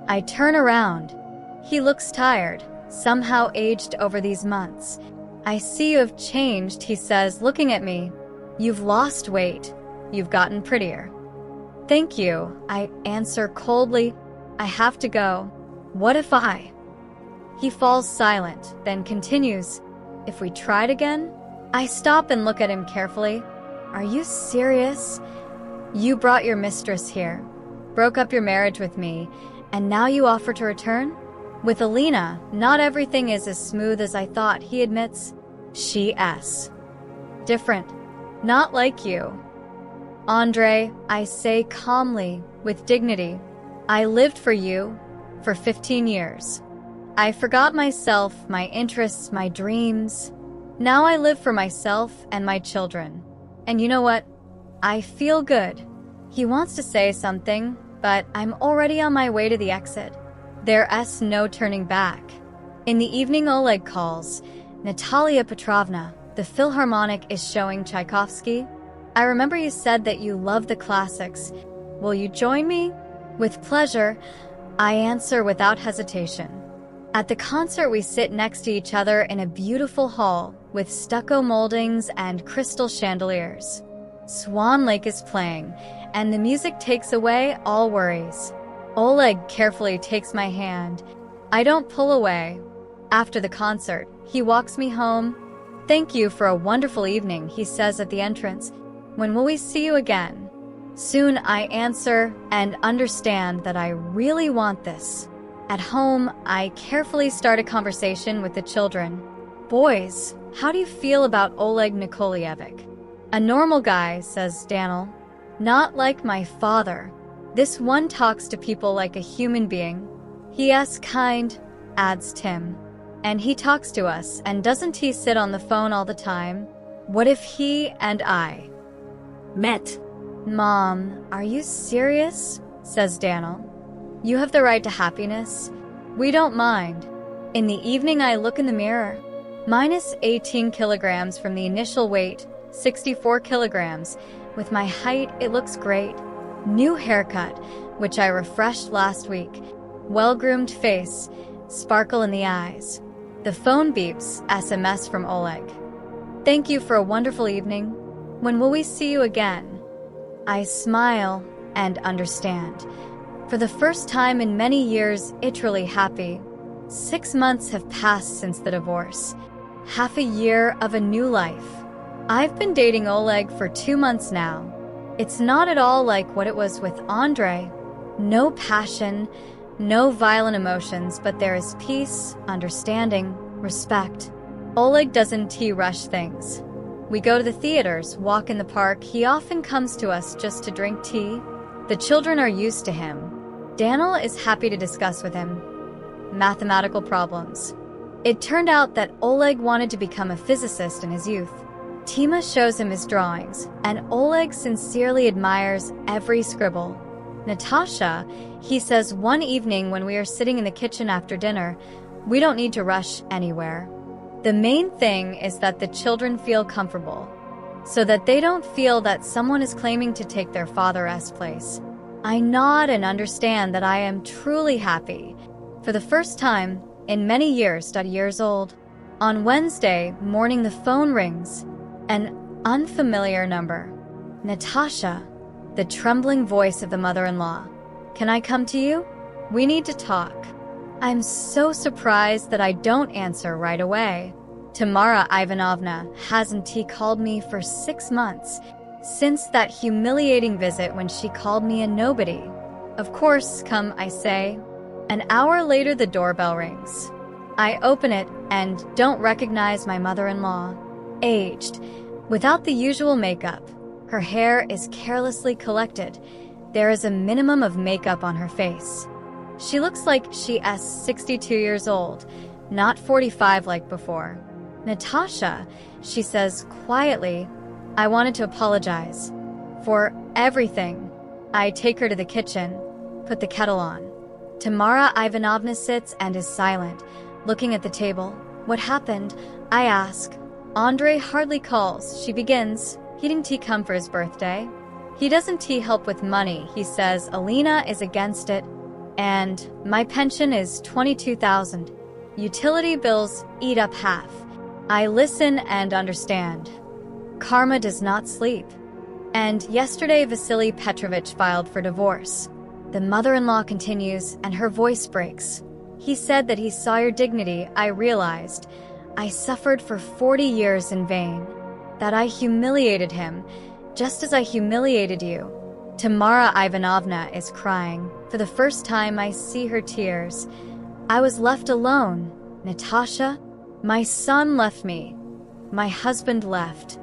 I turn around. He looks tired, somehow aged over these months. I see you have changed, he says, looking at me. You've lost weight. You've gotten prettier. Thank you, I answer coldly. I have to go. What if I? He falls silent, then continues. If we tried again? I stop and look at him carefully. Are you serious? You brought your mistress here, broke up your marriage with me, and now you offer to return? With Alina, not everything is as smooth as I thought, he admits. She is. Different. Not like you. Andre, I say calmly, with dignity. I lived for you for 15 years. I forgot myself, my interests, my dreams. Now I live for myself and my children. And you know what? I feel good. He wants to say something, but I'm already on my way to the exit. There's no turning back. In the evening, Oleg calls. Natalia Petrovna, the Philharmonic is showing Tchaikovsky. I remember you said that you love the classics. Will you join me? With pleasure, I answer without hesitation. At the concert, we sit next to each other in a beautiful hall with stucco moldings and crystal chandeliers. Swan Lake is playing, and the music takes away all worries. Oleg carefully takes my hand. I don't pull away. After the concert, he walks me home. Thank you for a wonderful evening, he says at the entrance. When will we see you again? Soon, I answer and understand that I really want this. At home, I carefully start a conversation with the children. Boys, how do you feel about Oleg Nikolaevich? A normal guy, says Daniel. Not like my father. This one talks to people like a human being. He is kind, adds Tim. And he talks to us, and doesn't he sit on the phone all the time? What if he and I met? Mom, are you serious? Says Daniel. You have the right to happiness. We don't mind. In the evening, I look in the mirror. Minus 18 kilograms from the initial weight, 64 kilograms. With my height, it looks great. New haircut, which I refreshed last week. Well-groomed face, sparkle in the eyes. The phone beeps, SMS from Oleg. Thank you for a wonderful evening. When will we see you again? I smile and understand. For the first time in many years, itterally happy. 6 months have passed since the divorce. Half a year of a new life. I've been dating Oleg for 2 months now. It's not at all like what it was with Andre. No passion, no violent emotions, but there is peace, understanding, respect. Oleg doesn't rush things. We go to the theaters, walk in the park. He often comes to us just to drink tea. The children are used to him. Daniel is happy to discuss with him mathematical problems. It turned out that Oleg wanted to become a physicist in his youth. Tima shows him his drawings, and Oleg sincerely admires every scribble. Natasha, he says one evening when we are sitting in the kitchen after dinner, we don't need to rush anywhere. The main thing is that the children feel comfortable, so that they don't feel that someone is claiming to take their father's place. I nod and understand that I am truly happy. For the first time in many years old. On Wednesday morning, the phone rings. An unfamiliar number. Natasha, the trembling voice of the mother-in-law. Can I come to you? We need to talk. I'm so surprised that I don't answer right away. Tamara Ivanovna hasn't called me for 6 months, since that humiliating visit when she called me a nobody. Of course, come, I say. An hour later, the doorbell rings. I open it and don't recognize my mother-in-law. Aged, without the usual makeup. Her hair is carelessly collected. There is a minimum of makeup on her face. She looks like she is 62 years old, not 45 like before. Natasha, she says quietly, I wanted to apologize for everything. I take her to the kitchen, put the kettle on. Tamara Ivanovna sits and is silent, looking at the table. What happened? I ask. Andre hardly calls. She begins. He didn't come for his birthday. He doesn't help with money. He says Alina is against it. And my pension is 22,000. Utility bills eat up half. I listen and understand. Karma does not sleep. And yesterday Vasily Petrovich filed for divorce. The mother-in-law continues, and her voice breaks. He said that he saw your dignity. I realized I suffered for 40 years in vain, that I humiliated him, just as I humiliated you. Tamara Ivanovna is crying. For the first time, I see her tears. I was left alone. Natasha, my son left me. My husband left.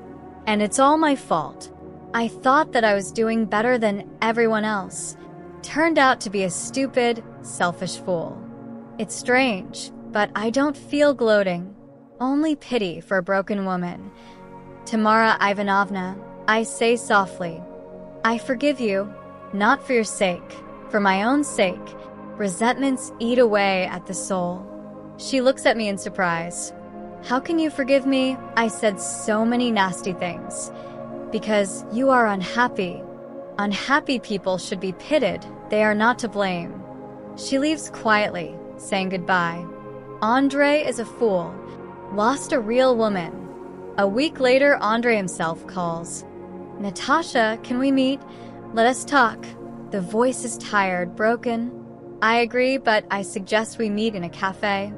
And it's all my fault. I thought that I was doing better than everyone else. Turned out to be a stupid, selfish fool. It's strange, but I don't feel gloating. Only pity for a broken woman. Tamara Ivanovna, I say softly, I forgive you, not for your sake, for my own sake. Resentments eat away at the soul. She looks at me in surprise. How can you forgive me? I said so many nasty things. Because you are unhappy. Unhappy people should be pitied. They are not to blame. She leaves quietly, saying goodbye. Andre is a fool. Lost a real woman. A week later, Andre himself calls. Natasha, can we meet? Let us talk. The voice is tired, broken. I agree, but I suggest we meet in a cafe.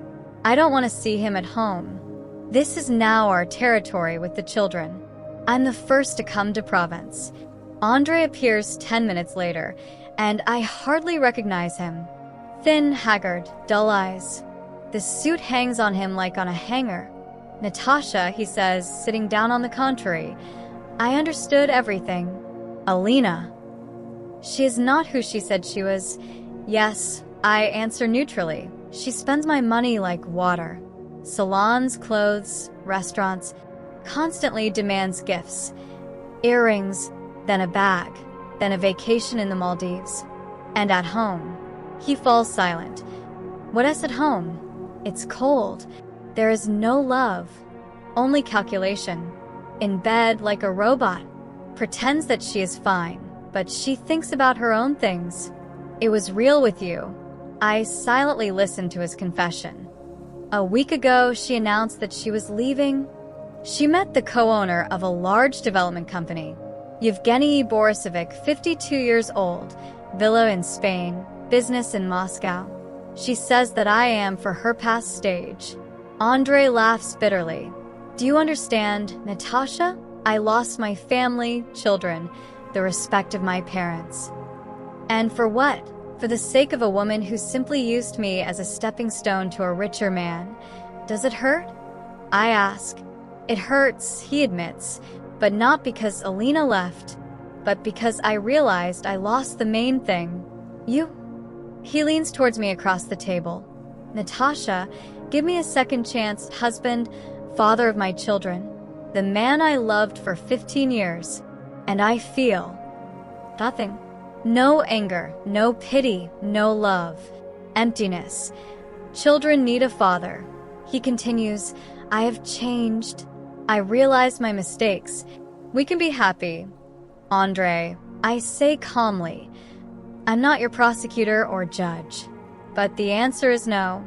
I don't want to see him at home. This is now our territory with the children. I'm the first to come to Provence. Andre appears 10 minutes later, and I hardly recognize him. Thin, haggard, dull eyes. The suit hangs on him like on a hanger. Natasha, he says, sitting down on the contrary. I understood everything. Alina. She is not who she said she was. Yes, I answer neutrally. She spends my money like water. Salons, clothes, restaurants. Constantly demands gifts. Earrings, then a bag, then a vacation in the Maldives. And at home. He falls silent. What is at home? It's cold. There is no love. Only calculation. In bed like a robot. Pretends that she is fine, but she thinks about her own things. It was real with you. I silently listened to his confession. A week ago, she announced that she was leaving. She met the co-owner of a large development company, Yevgeny Borisovic, 52 years old, villa in Spain, business in Moscow. She says that I am for her past stage. Andrei laughs bitterly. Do you understand, Natasha? I lost my family, children, the respect of my parents. And for what? For the sake of a woman who simply used me as a stepping stone to a richer man. Does it hurt? I ask. It hurts, he admits, but not because Alina left, but because I realized I lost the main thing. You? He leans towards me across the table. Natasha, give me a second chance, husband, father of my children, the man I loved for 15 years, and I feel nothing. No anger, no pity, no love. Emptiness. Children need a father. He continues, I have changed. I realize my mistakes. We can be happy. Andrei, I say calmly, I'm not your prosecutor or judge. But the answer is no.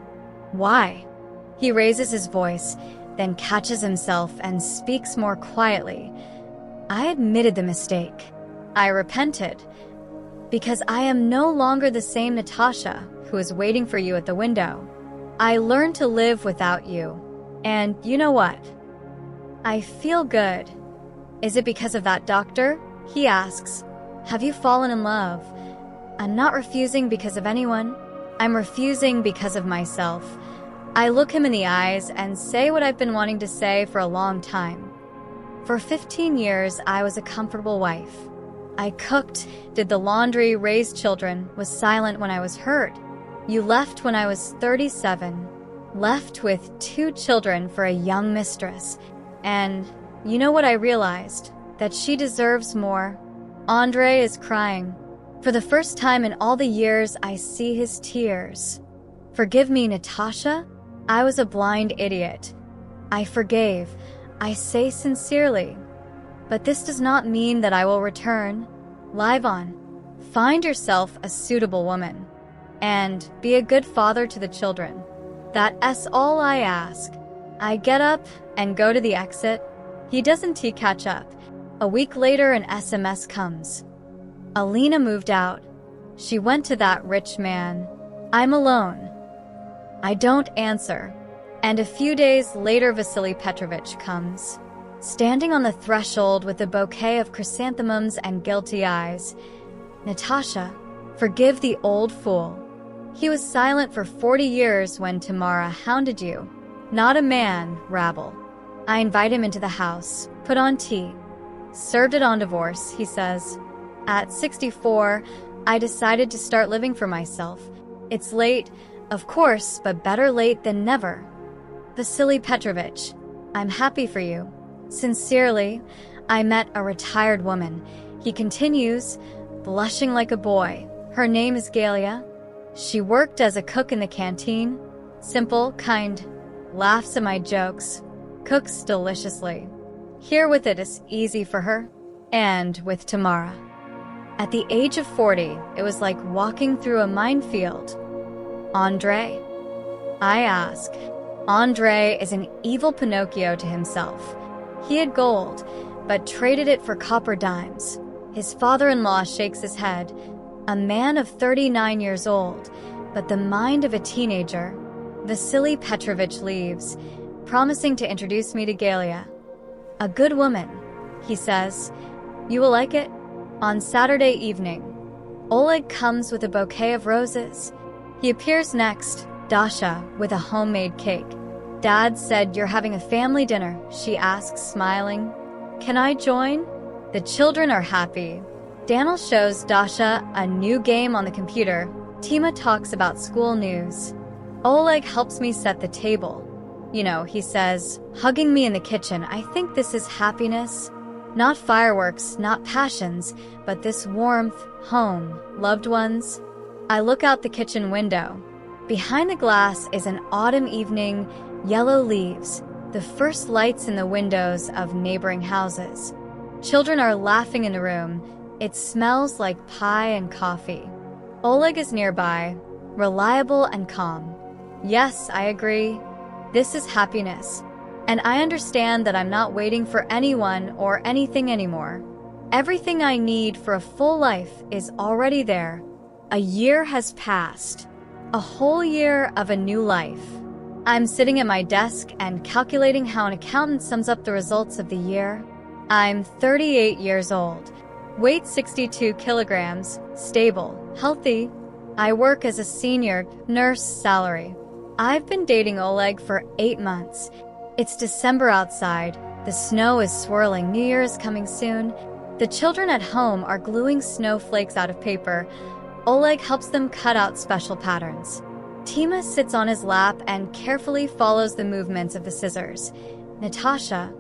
Why? He raises his voice, then catches himself and speaks more quietly. I admitted the mistake. I repented. Because I am no longer the same Natasha who is waiting for you at the window. I learned to live without you. And you know what? I feel good. Is it because of that doctor? He asks. Have you fallen in love? I'm not refusing because of anyone. I'm refusing because of myself. I look him in the eyes and say what I've been wanting to say for a long time. For 15 years, I was a comfortable wife. I cooked, did the laundry, raised children, was silent when I was hurt. You left when I was 37, left with 2 children for a young mistress. And you know what I realized? That she deserves more. Andrei is crying. For the first time in all the years, I see his tears. Forgive me, Natasha. I was a blind idiot. I forgave. I say sincerely. But this does not mean that I will return. Live on. Find yourself a suitable woman. And be a good father to the children. That's all I ask. I get up and go to the exit. He doesn't catch up. A week later, an SMS comes. Alina moved out. She went to that rich man. I'm alone. I don't answer. And a few days later, Vasily Petrovich comes. Standing on the threshold with a bouquet of chrysanthemums and guilty eyes. Natasha, forgive the old fool. He was silent for 40 years when Tamara hounded you. Not a man, rabble. I invite him into the house, put on tea. Served it on divorce, he says. At 64, I decided to start living for myself. It's late, of course, but better late than never. Vasily Petrovich, I'm happy for you. Sincerely, I met a retired woman. He continues, blushing like a boy. Her name is Galia. She worked as a cook in the canteen. Simple, kind, laughs at my jokes, cooks deliciously. Here with it is easy for her, and with Tamara. At the age of 40, it was like walking through a minefield. Andrei? I ask. Andrei is an evil Pinocchio to himself. He had gold, but traded it for copper dimes. His father-in-law shakes his head. A man of 39 years old, but the mind of a teenager. Vasily Petrovich leaves, promising to introduce me to Galia. A good woman, he says. You will like it? On Saturday evening, Oleg comes with a bouquet of roses. He appears next, Dasha, with a homemade cake. Dad said you're having a family dinner, she asks, smiling. Can I join? The children are happy. Daniel shows Dasha a new game on the computer. Tima talks about school news. Oleg helps me set the table. You know, he says, hugging me in the kitchen, I think this is happiness. Not fireworks, not passions, but this warmth, home, loved ones. I look out the kitchen window. Behind the glass is an autumn evening, yellow leaves, the first lights in the windows of neighboring houses. Children are laughing in the room. It smells like pie and coffee. Oleg is nearby, reliable and calm. Yes, I agree. This is happiness. And I understand that I'm not waiting for anyone or anything anymore. Everything I need for a full life is already there. A year has passed. A whole year of a new life. I'm sitting at my desk and calculating how an accountant sums up the results of the year. I'm 38 years old. Weight 62 kilograms. Stable. Healthy. I work as a senior nurse salary. I've been dating Oleg for 8 months. It's December outside. The snow is swirling. New Year is coming soon. The children at home are gluing snowflakes out of paper. Oleg helps them cut out special patterns. Tima sits on his lap and carefully follows the movements of the scissors. Natasha.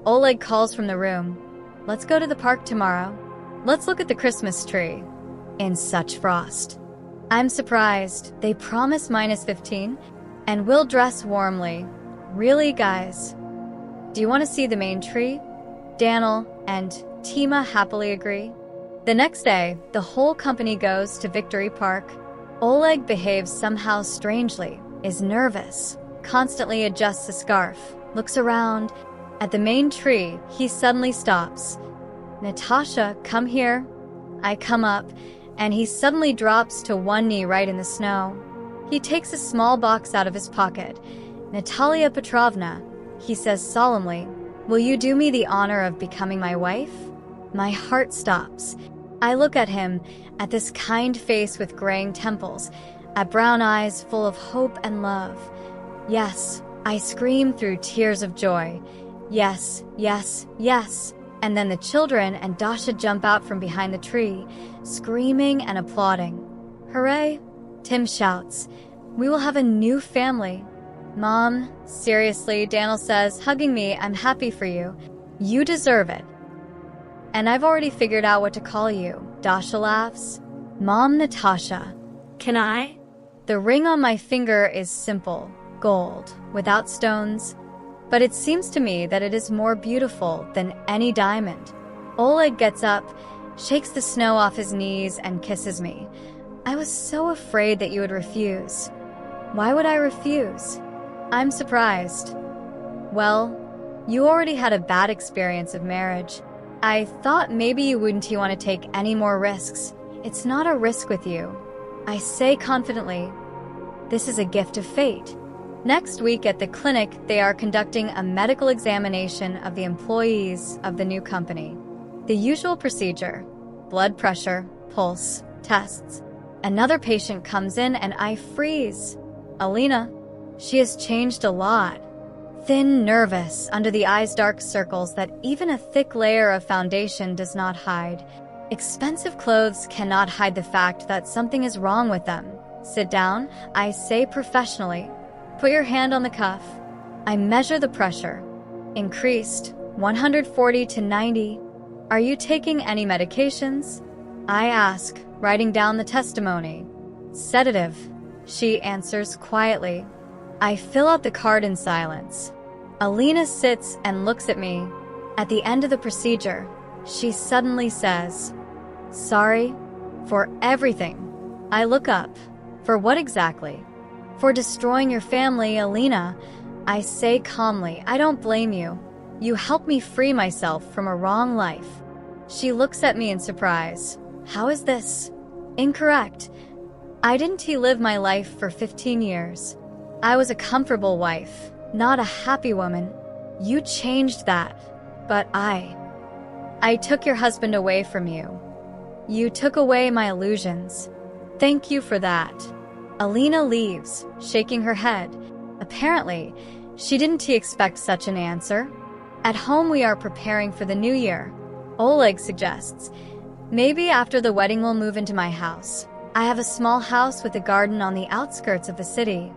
Oleg calls from the room. Let's go to the park tomorrow. Let's look at the Christmas tree. In such frost. I'm surprised. They promise -15, and we'll dress warmly. Really, guys? Do you want to see the main tree? Daniel and Tima happily agree. The next day, the whole company goes to Victory Park. Oleg behaves somehow strangely, is nervous, constantly adjusts a scarf, looks around. At the main tree, he suddenly stops. Natasha, come here. I come up, and he suddenly drops to one knee right in the snow. He takes a small box out of his pocket. Natalia Petrovna, he says solemnly, will you do me the honor of becoming my wife? My heart stops. I look at him, at this kind face with graying temples, at brown eyes full of hope and love. Yes, I scream through tears of joy. Yes, yes, yes. And then the children and Dasha jump out from behind the tree, screaming and applauding. Hooray! Tim shouts. We will have a new family. Mom, seriously, Daniel says, hugging me, I'm happy for you. You deserve it. And I've already figured out what to call you. Dasha laughs. Mom Natasha. Can I? The ring on my finger is simple, gold, without stones. But it seems to me that it is more beautiful than any diamond. Oleg gets up, shakes the snow off his knees, and kisses me. I was so afraid that you would refuse. Why would I refuse? I'm surprised. Well, you already had a bad experience of marriage. I thought maybe you wouldn't want to take any more risks. It's not a risk with you. I say confidently, this is a gift of fate. Next week at the clinic, they are conducting a medical examination of the employees of the new company. The usual procedure: blood pressure, pulse, tests. Another patient comes in and I freeze. Alina. She has changed a lot. Thin, nervous, under the eyes dark circles that even a thick layer of foundation does not hide. Expensive clothes cannot hide the fact that something is wrong with them. Sit down, I say professionally. Put your hand on the cuff. I measure the pressure. Increased, 140 to 90. Are you taking any medications? I ask, writing down the testimony. Sedative, she answers quietly. I fill out the card in silence. Alina sits and looks at me. At the end of the procedure, she suddenly says, sorry for everything. I look up. For what exactly? For destroying your family, Alina. I say calmly, I don't blame you. You helped me free myself from a wrong life. She looks at me in surprise. How is this? Incorrect. I didn't live my life for 15 years. I was a comfortable wife, not a happy woman. You changed that. But I took your husband away from you. You took away my illusions. Thank you for that. Alina leaves, shaking her head. Apparently, she didn't expect such an answer. At home we are preparing for the new year. Oleg suggests, maybe after the wedding we'll move into my house. I have a small house with a garden on the outskirts of the city.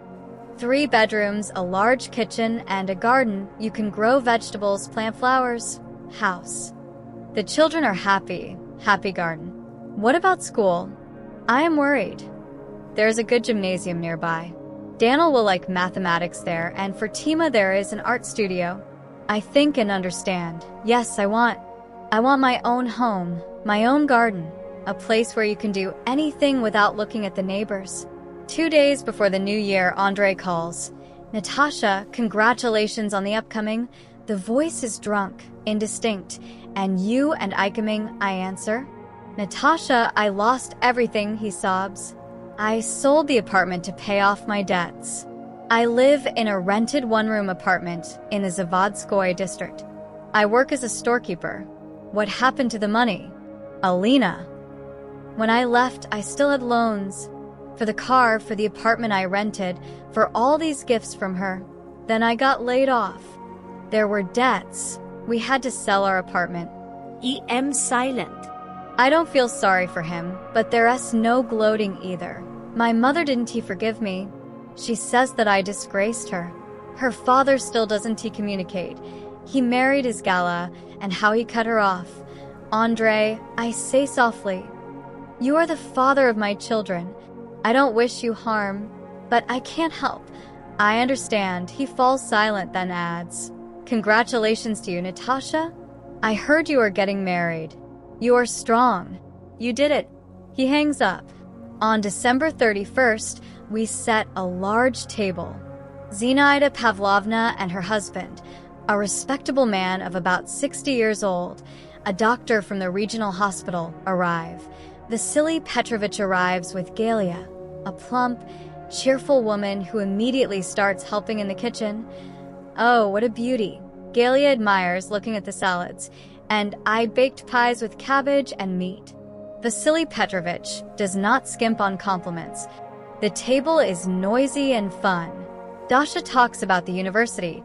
3 bedrooms, a large kitchen, and a garden. You can grow vegetables, plant flowers. House. The children are happy. Happy garden. What about school? I am worried. There's a good gymnasium nearby. Daniel will like mathematics there, and for Tima there is an art studio. I think and understand. Yes, I want my own home, my own garden, a place where you can do anything without looking at the neighbors. 2 days before the new year, Andre calls. Natasha, congratulations on the upcoming. The voice is drunk, indistinct. And you and Ikemen, I answer. Natasha, I lost everything, he sobs. I sold the apartment to pay off my debts. I live in a rented one-room apartment in the Zavodskoye district. I work as a storekeeper. What happened to the money? Alina. When I left, I still had loans. For the car, for the apartment I rented, for all these gifts from her. Then I got laid off. There were debts. We had to sell our apartment. I am silent. I don't feel sorry for him, but there's no gloating either. My mother didn't forgive me. She says that I disgraced her. Her father still doesn't communicate. He married his gala, and how he cut her off. Andre, I say softly, you are the father of my children. I don't wish you harm, but I can't help. I understand. He falls silent, then adds, congratulations to you, Natasha. I heard you are getting married. You are strong. You did it. He hangs up. On December 31st, we set a large table. Zinaida Pavlovna and her husband, a respectable man of about 60 years old, a doctor from the regional hospital, arrive. Vasily Petrovich arrives with Galia, a plump, cheerful woman who immediately starts helping in the kitchen. Oh, what a beauty. Galia admires, looking at the salads, and I baked pies with cabbage and meat. Vasily Petrovich does not skimp on compliments. The table is noisy and fun. Dasha talks about the university,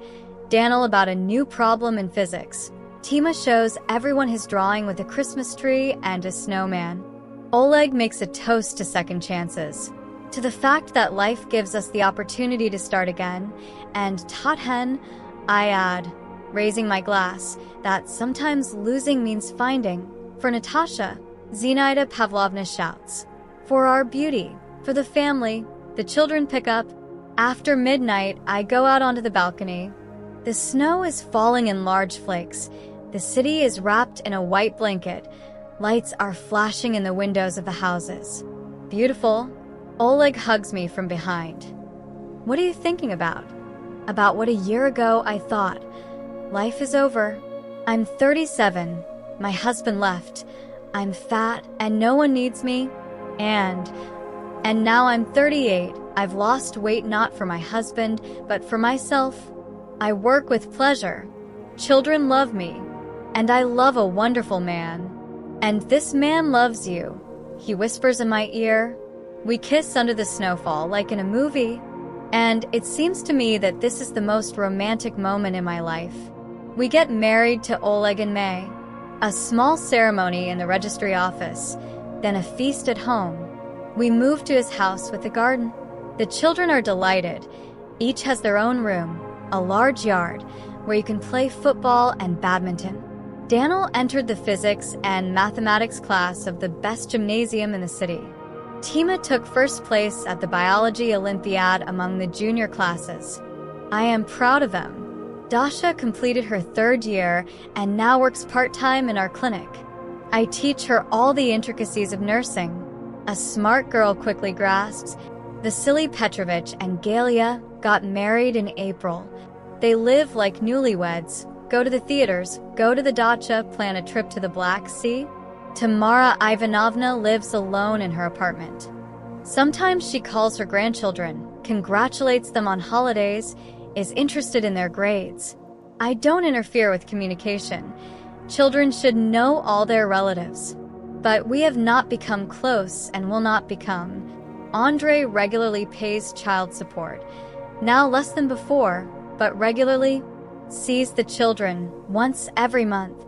Daniel about a new problem in physics. Tima shows everyone his drawing with a Christmas tree and a snowman. Oleg makes a toast to second chances, to the fact that life gives us the opportunity to start again, and Tathen, I add, raising my glass, that sometimes losing means finding. For Natasha, Zinaida Pavlovna shouts, for our beauty, for the family, the children pick up. After midnight, I go out onto the balcony. The snow is falling in large flakes. The city is wrapped in a white blanket. Lights are flashing in the windows of the houses. Beautiful. Oleg hugs me from behind. What are you thinking about? About what a year ago I thought. Life is over. I'm 37. My husband left. I'm fat and no one needs me. And now I'm 38. I've lost weight not for my husband, but for myself. I work with pleasure. Children love me. And I love a wonderful man. And this man loves you. He whispers in my ear. We kiss under the snowfall like in a movie. And it seems to me that this is the most romantic moment in my life. We get married to Oleg in May. A small ceremony in the registry office. Then a feast at home. We move to his house with a garden. The children are delighted. Each has their own room, a large yard, where you can play football and badminton. Daniel entered the physics and mathematics class of the best gymnasium in the city. Tima took first place at the biology Olympiad among the junior classes. I am proud of them. Dasha completed her 3rd year and now works part-time in our clinic. I teach her all the intricacies of nursing. A smart girl quickly grasps. Vasily Petrovich and Galia got married in April. They live like newlyweds, go to the theaters, go to the dacha, plan a trip to the Black Sea. Tamara Ivanovna lives alone in her apartment. Sometimes she calls her grandchildren, congratulates them on holidays, is interested in their grades. I don't interfere with communication. Children should know all their relatives. But we have not become close and will not become. Andre regularly pays child support. Now less than before, but regularly. Sees the children once every month.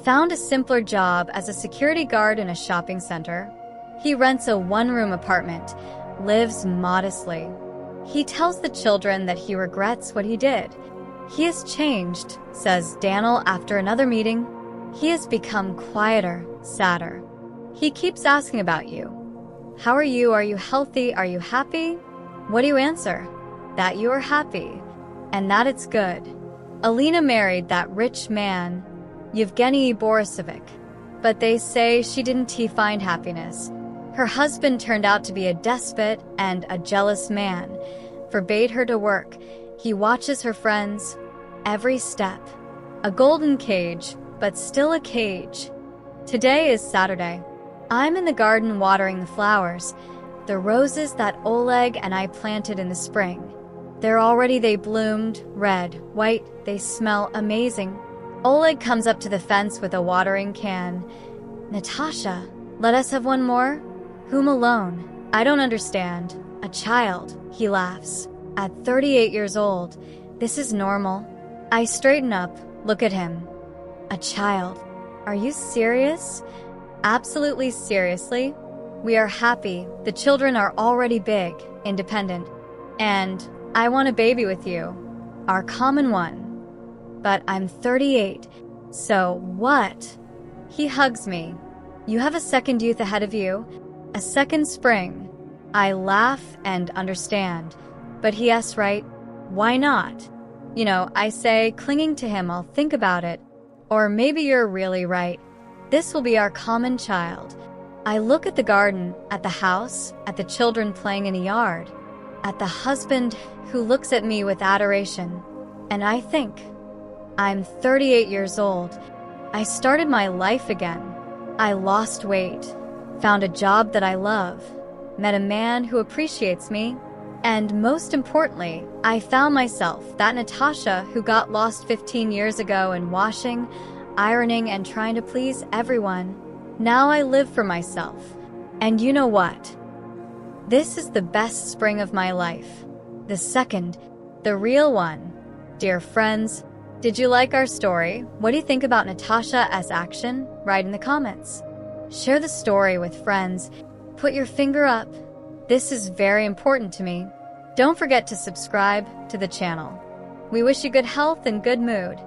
Found a simpler job as a security guard in a shopping center. He rents a one-room apartment, lives modestly. He tells the children that he regrets what he did. He has changed, says Daniel after another meeting. He has become quieter, sadder. He keeps asking about you. How are you? Are you healthy? Are you happy? What do you answer? That you are happy, and that it's good. Alina married that rich man, Yevgeny Borisovich, but they say she didn't find happiness. Her husband turned out to be a despot and a jealous man, forbade her to work. He watches her friends, every step. A golden cage, but still a cage. Today is Saturday. I'm in the garden watering the flowers, the roses that Oleg and I planted in the spring. They bloomed, red, white, they smell amazing. Oleg comes up to the fence with a watering can. Natasha, let us have one more? Whom alone? I don't understand. A child, he laughs. At 38 years old, this is normal. I straighten up, look at him. A child. Are you serious? Absolutely seriously. We are happy. The children are already big, independent. And I want a baby with you. Our common one. But I'm 38. So what? He hugs me. You have a second youth ahead of you. A second spring. I laugh and understand. But he asks, right? Why not? I say, clinging to him, I'll think about it. Or maybe you're really right. This will be our common child. I look at the garden, at the house, at the children playing in the yard, at the husband who looks at me with adoration. And I think, I'm 38 years old. I started my life again. I lost weight, found a job that I love, met a man who appreciates me, and most importantly, I found myself, that Natasha who got lost 15 years ago in washing, ironing, and trying to please everyone. Now I live for myself. And you know what? This is the best spring of my life. The second, the real one. Dear friends, did you like our story? What do you think about Natasha as action? Write in the comments. Share the story with friends. Put your finger up. This is very important to me. Don't forget to subscribe to the channel. We wish you good health and good mood.